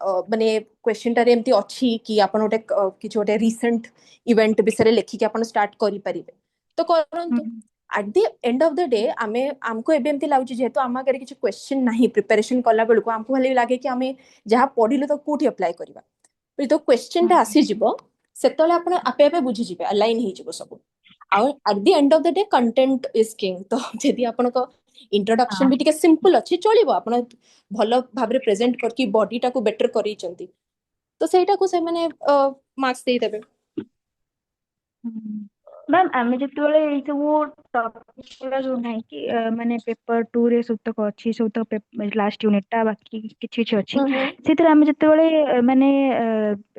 माने क्वेश्चन टारे एमती अछि कि आपण ओटे किछ ओटे रिसेंट इवेंट विषय लेखि कि आपण स्टार्ट करि परिबे, तो करंतु। Eight the end of the day आमे हमको एबे एमती लागुची, जेहेतु आमा करे किछ क्वेश्चन नाही प्रिपरेशन कला बेलको, हमको खाली लागे कि आमे जहा पढिलो तो कोठी अप्लाई करबा। तो क्वेश्चन टा आसी जिवो, सेतले आपण आपे आपे बुझी जिवे, अलाइन हे जिवो सब। आउ eight the end of the day content is king. तो जदी आपण को इंट्रोडक्शन भी टिके सिंपल अच्छी चलिबो, आपण भलो भाबरे प्रेजेंट करकी बॉडी टा को बेटर करी चंती, तो सेटा को से माने मार्क्स दे देबे। मैम आमे जेतबेले एई सब टॉपिक गुडा जो नाही कि माने पेपर 2 रे सुतक अछि, सुतक लास्ट यूनिट टा बाकी किछि किछि अछि, सेतरे आमे जेतबेले माने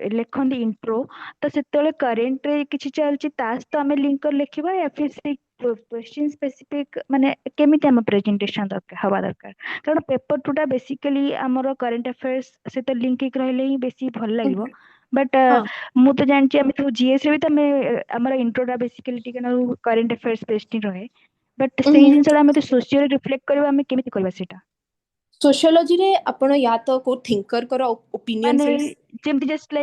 लेखंदी इंट्रो, तो सेतबेले करेंट रे किछि चलछि तास तो आमे लिंक कर लिखिबा, या फिर से क्वेश्चन स्पेसिफिक माने केमिति हम प्रेजेंटेशन दरकार हवा दरकार। कारण पेपर 2 टा बेसिकली हमरो करंट अफेयर्स से तो लिंक रहले ही बेसी भल लागिवो। बट हाँ मु तो जानची आम तो जीएस रे भी तो आमर इंट्रोटा बेसिकली टिके ना करंट अफेयर्स बेस्ड ही रहे बट सेही जिनसा आम तो सोशियो रिफ्लेक्ट करबा आम केमिति करबा सेटा सोशियोलॉजी रे आपण या तो को थिंकर कर ओपिनियन माने से जेमति जस्ट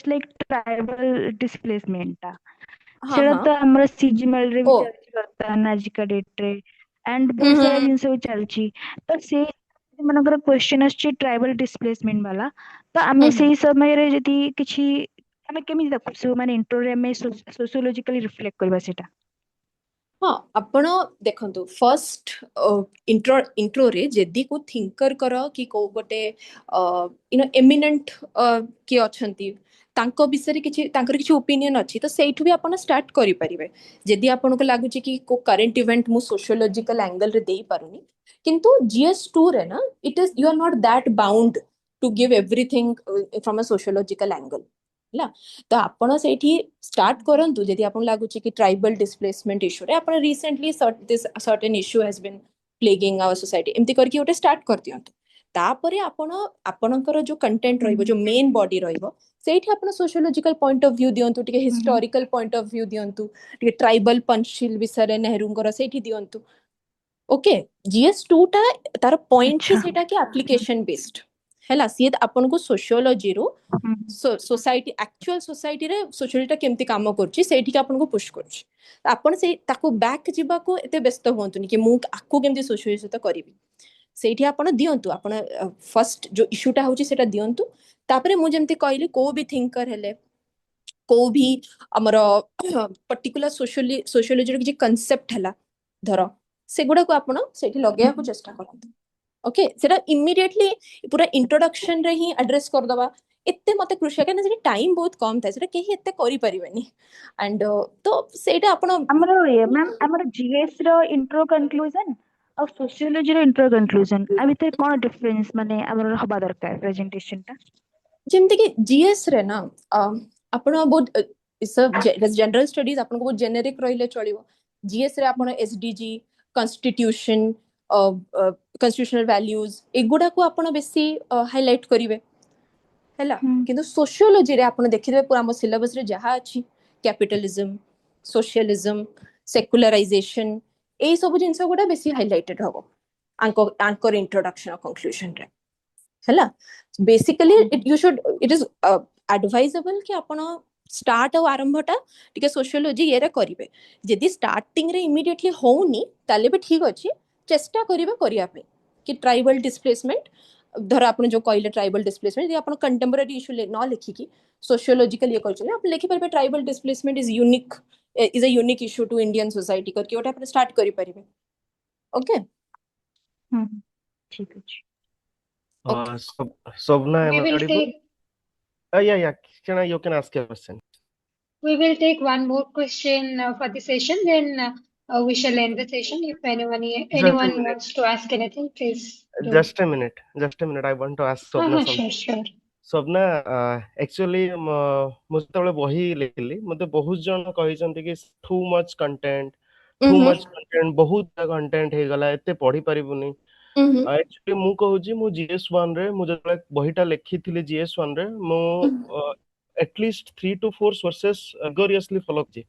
लाइक ट्राइबल डिस्प्लेसमेंट टा हाँ सेटा हाँ तो हमर सीजीएमएल रे भी ओ चलची वर्तमान आजिका डेट रे एंड बहुत सारा जिनस भी चलची तो से मनकर क्वेश्चन आछि ट्राइबल डिस्प्लेसमेंट वाला तो आमे सेही समय रे जदी किछि आमे केमिति देखु माने इंट्रो रे आमे सोशियोलॉजिकली रिफ्लेक्ट करबा सेटा हाँ आपण देखंतु फर्स्ट इंट्रो रे जेदी को थिंकर कर कि को गोटे एमिनेंट कि अछंती तांको विषय किछि तांकर किछि ओपिनियन अछि तो सेठु भी आपण स्टार्ट करि परिबे जेदी आपण को लागु कि को करंट इवेंट मु सोशियोलॉजिकल एंगल रे देई पारुनी किंतु जीएस2 रे ना it is you are not that bound to give everything from a sociological angle ହେଲା ତ ଆପଣ ସେଇଠି ଷ୍ଟାର୍ଟ କରନ୍ତୁ ଯଦି ଆପଣଙ୍କୁ ଲାଗୁଛି କି ଟ୍ରାଇବାଲ ଡିସପ୍ଲେସମେଣ୍ଟ ଇସ୍ୟୁରେ ଆପଣ recently this certain issue has been plaguing our society ଏମିତି କରିକି ଗୋଟେ ଷ୍ଟାର୍ଟ କରିଦିଅନ୍ତୁ ତାପରେ ଆପଣ ଆପଣଙ୍କର ଯୋଉ କଣ୍ଟେଣ୍ଟ ରହିବ ଯୋଉ ମେନ୍ ବଡି ରହିବ ସେଇଠି ଆପଣ ସୋସିଓଲୋଜିକାଲ ପଏଣ୍ଟ ଅଫ ଭ୍ୟୁ ଦିଅନ୍ତୁ ଟିକେ ହିଷ୍ଟୋରିକାଲ ପଏଣ୍ଟ ଅଫ ଭ୍ୟୁ ଦିଅନ୍ତୁ ଟିକେ ଟ୍ରାଇବାଲ ପଞ୍ଚିଲ ବିଷୟରେ ନେହେରୁଙ୍କର ସେଇଠି ଦିଅନ୍ତୁ ओके जीएस2 टा तार पॉइंट ही अच्छा सेटा कि एप्लीकेशन बेस्ड हैला सीए आपनको सोशियोलॉजी रो सोसाइटी एक्चुअल सोसाइटी रे सोशियोलॉजी केमती काम करछि सेठी के आपनको पुश करछि आपण से ताको बैक जिबा को एते व्यस्त होंतुनी कि मु आकु केमती सोशियोलॉजी तो करबी सेठी आपण दियंतु आपण फर्स्ट जो इश्यूटा होछि सेटा दियंतु तापरे मु जेमती कहली को भी थिंकर हेले को भी हमर पर्टिकुलर सोशियोलॉजी रो कि कांसेप्ट हैला धर सेगुडा को आपण सेठी लगेया को चेष्टा करंतु ओके सेटा इमीडिएटली पूरा इंट्रोडक्शन रे ही एड्रेस कर दबा एते मते क्रुशियल के ना टाइम बहुत कम था सेटा केही एते करि परिबेनी एंड तो सेटा आपण हमरो ये मैम हमरो जीएस रो इंट्रो कंक्लूजन और सोशियोलॉजी रो इंट्रो कंक्लूजन आ भितर कोन डिफरेंस माने हमरो हबा दरकार प्रेजेंटेशन टा जेमते कि जीएस रे ना आपण बहुत सब जनरल स्टडीज आपण को बहुत जेनेरिक रहिले चलिबो जीएस रे आपण एसडीजी कॉन्स्टिट्यूशन कॉन्स्टिट्यूशनल वैल्यूज एगुडा को आपण बेसी हाइलाइट करिवे हैला किंतु सोशियोलॉजी रे आपण देखिबे पूरा हम सिलेबस रे जहा अछि कैपिटलिज्म सोशलिज्म सेक्युलराइजेशन ए सब जिंस गुडा बेसी हाइलाइटेड हबो आंकर इंट्रोडक्शन और कंक्लूजन रे हैला basically you should it is advisable कि आपण स्टार्ट और आरंभटा टिके सोशियोलॉजी ये रे करिवे जदी स्टार्टिंग रे इमीडिएटली होउनी ताले भी ठीक अछि चेष्टा करिवे करिया पे कि ट्राइबल डिस्प्लेसमेंट धर आपण जो कहले ट्राइबल डिस्प्लेसमेंट आपण कंटेम्पोरेरी इश्यू न लिखि की सोशियोलॉजिकल ये कहले आपण लिखि परबे tribal displacement is a unique issue to Indian society करके ओटा आपण स्टार्ट करि परिबे ओके ठीक अछि Sobna, am We I will audible? take Yeah. You can ask your question. we will take one more question for the session, then we shall end the session. If anyone minute. wants to ask anything, please do. Just a minute. I want to ask Sobna something. Sure. Swapna actually ମୁଁ ଯେତେବେଳେ ବହି ଲେଖିଲି ମତେ ବହୁତ ଜଣ କହିଛନ୍ତି କି too much content ବହୁତ କଣ୍ଟେଣ୍ଟ ହେଇଗଲା ଏତେ ପଢି ପାରିବୁନି एक्चुअली ମୁଁ କହୁଛି ମୁଁ GS1 ରେ ମୁଁ ଯେତେବେଳେ ବହିଟା ଲେଖିଥିଲି GS1 ରେ ମୁଁ एटलिस्ट 3 to 4 सोर्सेस रिगोरियसली फॉलो करछि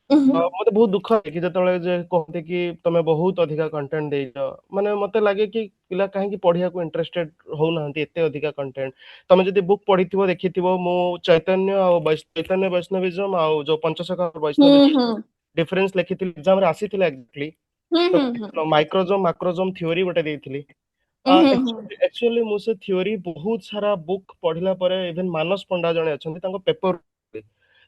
मते बहुत दुख है कि जेतेବେଳେ जे कहते कि तमे बहुत अधिका कंटेंट देइछ माने मते लागे कि पिला काहे कि पढिया को इंटरेस्टेड हो नाहंती एते अधिका कंटेंट तमे जदी बुक पढिथिबो देखिथिबो मु चैतन्य और चैतन्य वैष्णविज्म आ जो पंचशखा वैष्णविज्म डिफरेंस लेखिथिल एग्जाम रे आसीथिला एक्चुअली तो माइक्रोजोम मैक्रोजोम थ्योरी गोटे देइथिली एक्चुअली मु से थ्योरी बहुत सारा बुक पढिला परे इवन मानस पंडा जणे अछंती तांको paper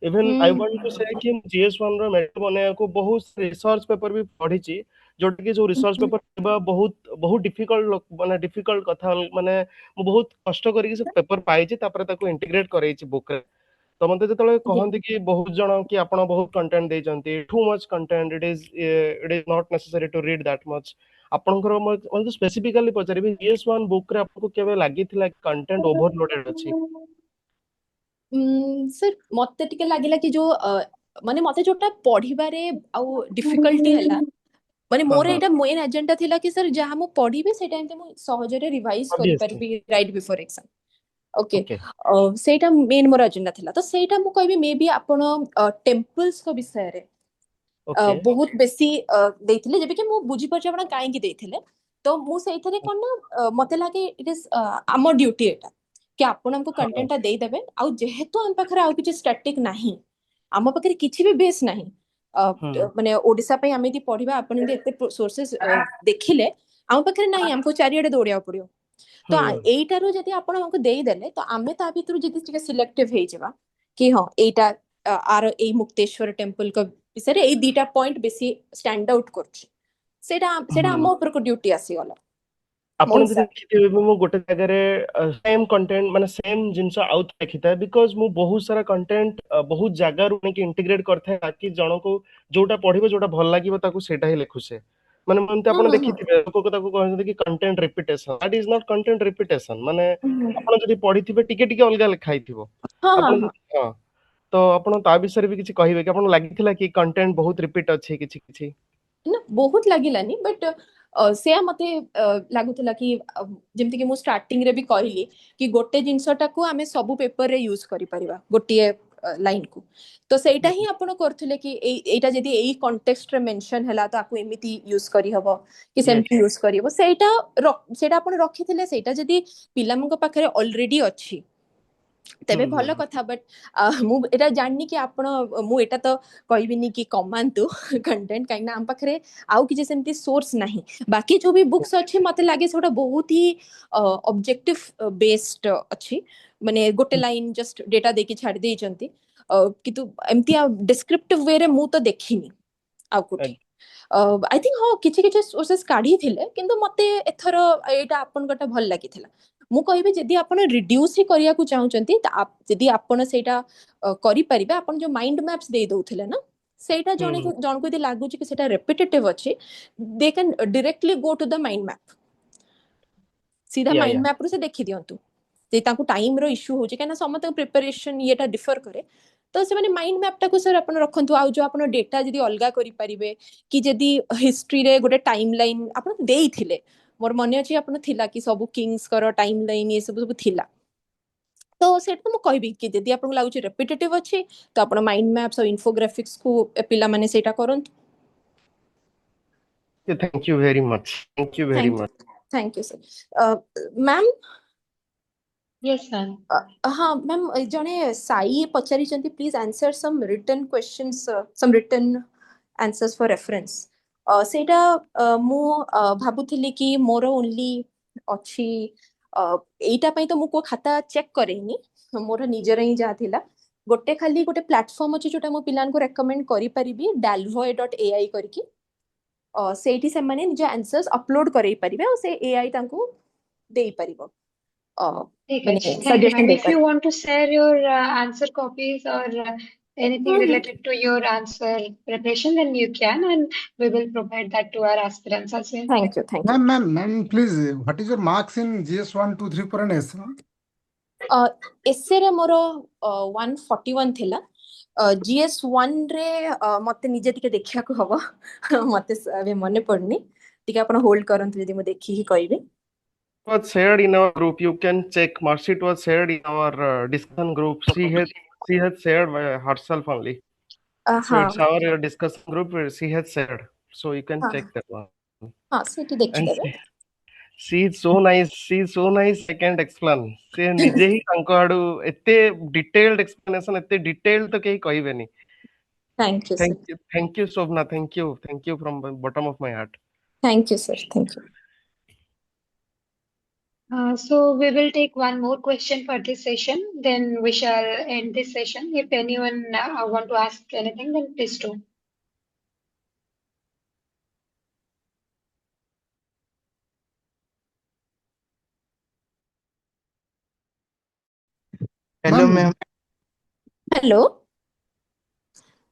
even I want to say कि जीएस1 रो मेथड बने को बहुत रिसर्च पेपर भी पढी छी जोट कि जो रिसर्च पेपर बहुत डिफिकल्ट माने डिफिकल्ट कथा माने मु बहुत कष्ट करी से पेपर पाई छी तापर ताको इंटीग्रेट करै छी बुक रे तो मते जतले कहंती कि बहुत जण कि आपण बहुत कंटेंट दे जंती too much content it is not necessary to read that much आपनकर मतलब स्पेसिफिकली पचारिबी जीएस1 बुक रे आपको केबे लागिथिला कंटेंट ओवरलोडेड अछि सर मते टिके लागिला कि जो माने मते जोटा पढिबारे आ डिफिकल्टी हैला माने मोर एटा मेन एजेंडा थिला कि सर जहा मु पढिबे से टाइम ते मु सहजरे रिवाइज करि परबी right before exam okay okay सेटा मेन मोर एजेंडा थिला तो सेटा मु कहबी मे बी आपण टेम्पल्स को विषय रे ओके बहुत बेसी देथिले जेबे कि मु बुझी परछ आपण काहे की देथिले तो मु सेइथरे कोन ना मते लागे इट इज आम ड्यूटी एटा कि आपण हमको हाँ कंटेंट ता देई देबे आ जेहेतु हम पाखरे आ किछि स्टैटिक नाही आम पाखरे किछि भी बेस नाही माने ओडिसा पे आमे दी पढिबा आपण दे एते सोर्सेस देखिले आम पाखरे नाही हमको चारियाडे दौड़िया पड़ियो तो एइटारो जदि आपण हमको देई देले तो आमे ता भितरु जदि टिके सिलेक्टिव हेइ जेबा कि हां एइटा आर एई मुक्तेश्वर टेम्पल को विषय एई दीटा पॉइंट बेसी स्टैंड आउट करछि सेटा हम ऊपर को ड्यूटी आसी गला ଆପଣ ଯଦି ଦେଖିଥିବେ ମୁଁ ଗୋଟେ ଜାଗାରେ ସେମ୍ କଣ୍ଟେଣ୍ଟ ମାନେ ସେମ୍ ଜିନିଷ ଆଉ ଦେଖିଥାଏ ବିକଜ ମୁଁ ବହୁତ ସାରା କଣ୍ଟେଣ୍ଟ ବହୁତ ଜାଗାରୁ ନେଇକି ଇଣ୍ଟିଗ୍ରେଟ କରିଥାଏ ତାକି ଜଣକୁ ଯୋଉଟା ପଢିବ ଯୋଉଟା ଭଲ ଲାଗିବ ତାକୁ ସେଇଟା ହିଁ ଲେଖୁଛେ ମାନେ ଏମିତି ଆପଣ ଦେଖିଥିବେ ଲୋକ ତାକୁ କହୁଛନ୍ତି କି content repetition that is not content repetition ମାନେ ଆପଣ ଯଦି ପଢିଥିବେ ଟିକେ ଟିକେ ଅଲଗା ଲେଖା ହେଇଥିବ ଆପଣ ହଁ ତ ଆପଣ ତା ବିଷୟରେ ବି କିଛି କହିବେ କି ଆପଣଙ୍କୁ ଲାଗିଥିଲା କି କଣ୍ଟେଣ୍ଟ ବହୁତ ରିପିଟ ଅଛି କିଛି କିଛି ना बहुत लागिलानी बट से मते लागुଥିଲା कि जेमति कि मु स्टार्टिंग रे भी कहली कि गोटे जिंसटा को आमे सब पेपर रे यूज करि परिबा गोटे लाइन को तो सेटा ही आपण करथले कि एटा जदी एई कॉन्टेक्स्ट रे मेंशन हला तो आपको एमिति यूज करि हबो कि सेमति यूज करिवो सेटा आपण रखिथिले सेटा जदी पिलामंग पाखरे ऑलरेडी अछि तेबे भलो कथा बट मु एटा जाननी कि आपण मु एटा तो कहबिनी कि कमांतु कंटेंट काइना हम पाखरे आउ कि सेमती सोर्स नहीं बाकी जो भी बुक्स अछि मते लागे सेटा बहुत ही ऑब्जेक्टिव बेस्ड अछि माने गोटे लाइन जस्ट डेटा देके छाड़ देई जंती किंतु एमती डिस्क्रिप्टिव वे रे मु तो देखिनी आउ कोठी आई थिंक हाँ किछि किछि सोर्सेस काढी थिले किंतु मते एथर एटा आपन गटा भल लागिथिला मु कहबे जदि आपण रिड्यूस ही करिया को चाहउचंती जदि आपण सेटा करि परिबे आपण जो माइंड मैप्स दे दउथिले ना सेटा जने जन को लागु कि सेटा रिपीटेटिव अछि they can directly go to the mind map सीधा या माइंड या मैप रो से देखि दियंतु जे ताकू टाइम रो इश्यू होजे केना समत प्रिपरेशन येटा डिफर करे तो से माने माइंड मैप टाकू सर आपण रखंतु आ जो आपण डेटा जदी अलगा करि परिबे कि जदी हिस्ट्री रे गोटे टाइमलाइन आपण देई थिले मोर मने अछि आपण थिला कि सब किंग्स कर टाइमलाइन ये सब सब थिला तो सेट तो मु कहबी कि जदी आपण लागु छि रिपीटेटिव अछि तो आपण माइंड मैप्स और इन्फोग्राफिक्स को पिला माने सेटा करंतु thank you very much thank you very much thank you sir ma'am Yes, ma'am. हाँ मैम जने साई पचारि चंती please answer some written questions some written answers for reference सेटा मु भाबुथिली कि मोर ओनली अछि एटा पई तो मु को खाता चेक करेनी मोर निजर ही जा थिला गोटे खाली गोटे प्लेटफॉर्म अछि जोटा मु पिलान को रेकमेंड करि परिबी dalvoy.ai करकी सेठी से माने निज आंसर्स अपलोड करै परिबे और से एआई तांको देई परिबो ठीक माने है, thank you, suggestion ma'am. They If you want to share your answer copies or anything related to your answer preparation, then you can, and we will provide that to our aspirants as well. Thank you Ma'am, please, what is your marks in GS 1, 2, 3, 4 and S? S A रे मोर 141 थिला GS 1 रे मते निजे टिके देखिया को हबो मते अबे मने पड़नी टिके आपण होल्ड करंतु यदि म देखि ही कहबे was shared in our group. You can check. Marksheet was shared in our discussion group. She had shared by herself only. So हाँ it's our discussion group where she has shared. So you can हाँ check that one. हाँ सेठी देखि And देबे she is so nice. She is so nice. I can't explain. से निजे ही तांको आडू एते detailed explanation एते detailed तो केही कहबेनी. Thank you sir Thank you, Shobna. Thank you from the bottom of my heart. Thank you sir thank you So we will take one more question for this session, then we shall end this session. If anyone want to ask anything, then please do. Hello ma'am hello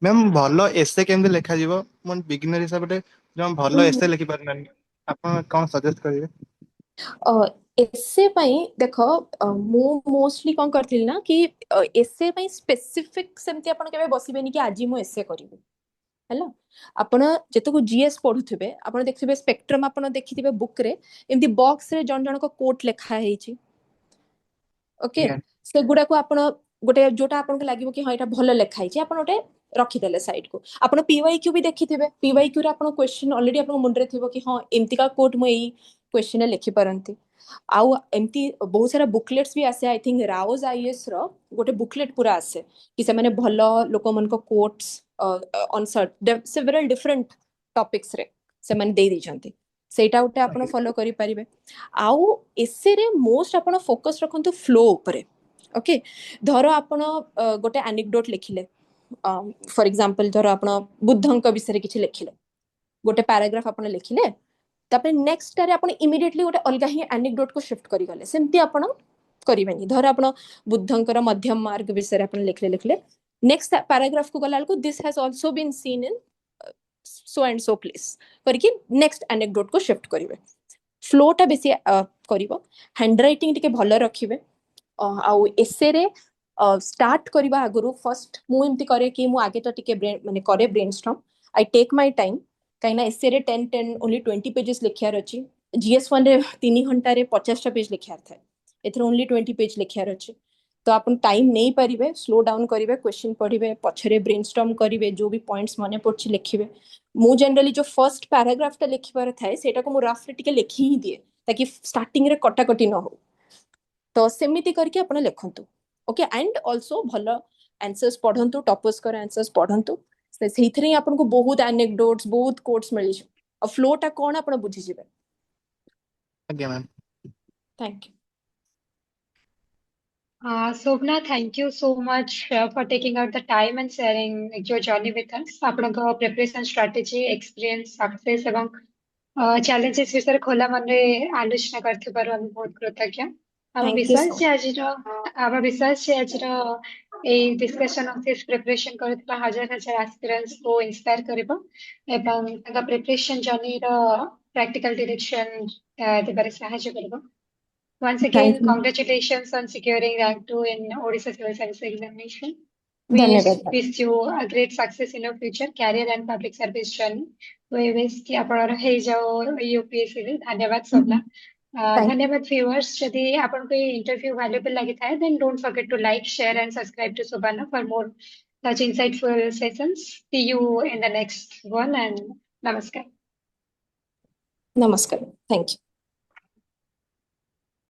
ma'am भलो एसे केमते लेखा जीवो मन beginner हिसाब रे जम भलो एसे लिखि पारनानी आपण कोन सजेस्ट करिवे एसे पई देखो मु मोस्टली कोन करथिल ना कि एसे पई स्पेसिफिक सेमती आपण केबे बसिबेनी कि आजि मु एसे करिवे हैला आपण जेतको जीएस पढुथिबे आपण देखिबे स्पेक्ट्रम आपण देखिथिबे बुक रे एमती बॉक्स रे जन जन को कोट लेखा हेची ओके ଆଜ୍ଞା ସେଗୁଡା को आपण गोटे जोटा आपन को लागिवो कि हां एटा भलो लेखा हिची आपण ओटे रखी देले साइड को आपण पीवाईक्यू भी देखिथिबे पीवाईक्यू रे आपण क्वेश्चन ऑलरेडी आपण मुंड रे थिबो कि हां एमती का कोड म एई क्वेश्चन ले लिखि परंती आउ एमती बहुत सारा बुकलेट्स भी आसे आई थिंक राउज आईएएस रो गोटे बुकलेट पूरा आसे कि से माने भलो लोक मन को quotes on several different topics रे से माने दे दी जंती सेटा उटे आपण फॉलो करि परिबे आउ एसे रे मोस्ट आपण फोकस रखंतु फ्लो ऊपर ओके धरो आपण गोटे एनेक्डोट लिखिले फॉर एग्जांपल धरो आपण बुद्धंक विषय किछि लिखिले गोटे पैराग्राफ आपण लिखिले तापर नेक्स्ट टारे आपण इमीडिएटली गोटे अलगा ही एनेक्डोट को शिफ्ट करि गले सेमती आपण करिवेनी धरो आपण बुद्धंकर मध्यम मार्ग विषय आपण लिखले नेक्स्ट पैराग्राफ को गलाल को this has also been seen in so and so place करके नेक्स्ट एनेक्डोट को शिफ्ट करिवे फ्लोटा बेसी करिवो हैंडराइटिंग टिके भलो रखिबे आउ एसे रे स्टार्ट करबा आगुरु फर्स्ट मु एमती करे कि मु आगे तो टिके ब्रेन माने करे brainstorm I take my time काइना एसे रे 10 ओनली 20 पेजेस लिखियार अछि जीएस1 रे 3 घंटा रे 50 टा पेज लिखियार थाए एथर ओनली 20 पेज लिखियार अछि तो आपण टाइम नहीं परिबे स्लो डाउन करिवे क्वेश्चन पढिबे पछरे ब्रेनस्टॉर्म करिवे जो भी पॉइंट्स माने पड़छि लिखिबे मु जनरली जो फर्स्ट पैराग्राफ टा लिखिबार थाए सेटा को मु रफ रे टिके लिखि ही दिए ताकि स्टार्टिंग रे कटाकटी न हो तो सेमिति करके आपण लिखंतु ओके एंड आल्सो भलो आंसर्स पढंतु टॉपर्स कर आंसर्स पढंतु सेहिथरे आपण को बहुत एनेक्डोट्स बहुत कोट्स मिल छ और फ्लोटा कोन आपण बुझि जिवे ଆଜ୍ଞା ma'am thank you Sobhna, thank you so much for taking out the time and sharing your journey with us. आपनका preparation strategy, experience, success ଏବଂ challenges विषय खोला मन रे आलोचना करथिबार हम बहुत कृतज्ञ। थैंक यू सो ଆମ ବିଶ୍ୱାସ ଯେ ଆଜିର ଏଇ discussion office preparation କରୁଥିବା ହଜାର ହଜାର aspirants କୁ inspire କରିବ ଏବଂ ତାଙ୍କ preparation journey ର practical direction ଦେବାରେ ସାହାଯ୍ୟ କରିବ। Once again, thank you congratulations on securing rank 2 in Odisha Civil Service Examination. We धन्यवाद wish you a great success in your future career and public service journey. We wish कि आपनर हे जाओ UPSC रे धन्यवाद सोबना। Thank धन्यवाद viewers यदि आपन को इंटरव्यू valuable लगी था then don't forget to like, share and subscribe to Sobhana for more such insightful sessions. See you in the next one and namaskar. नमस्कार थैंक यू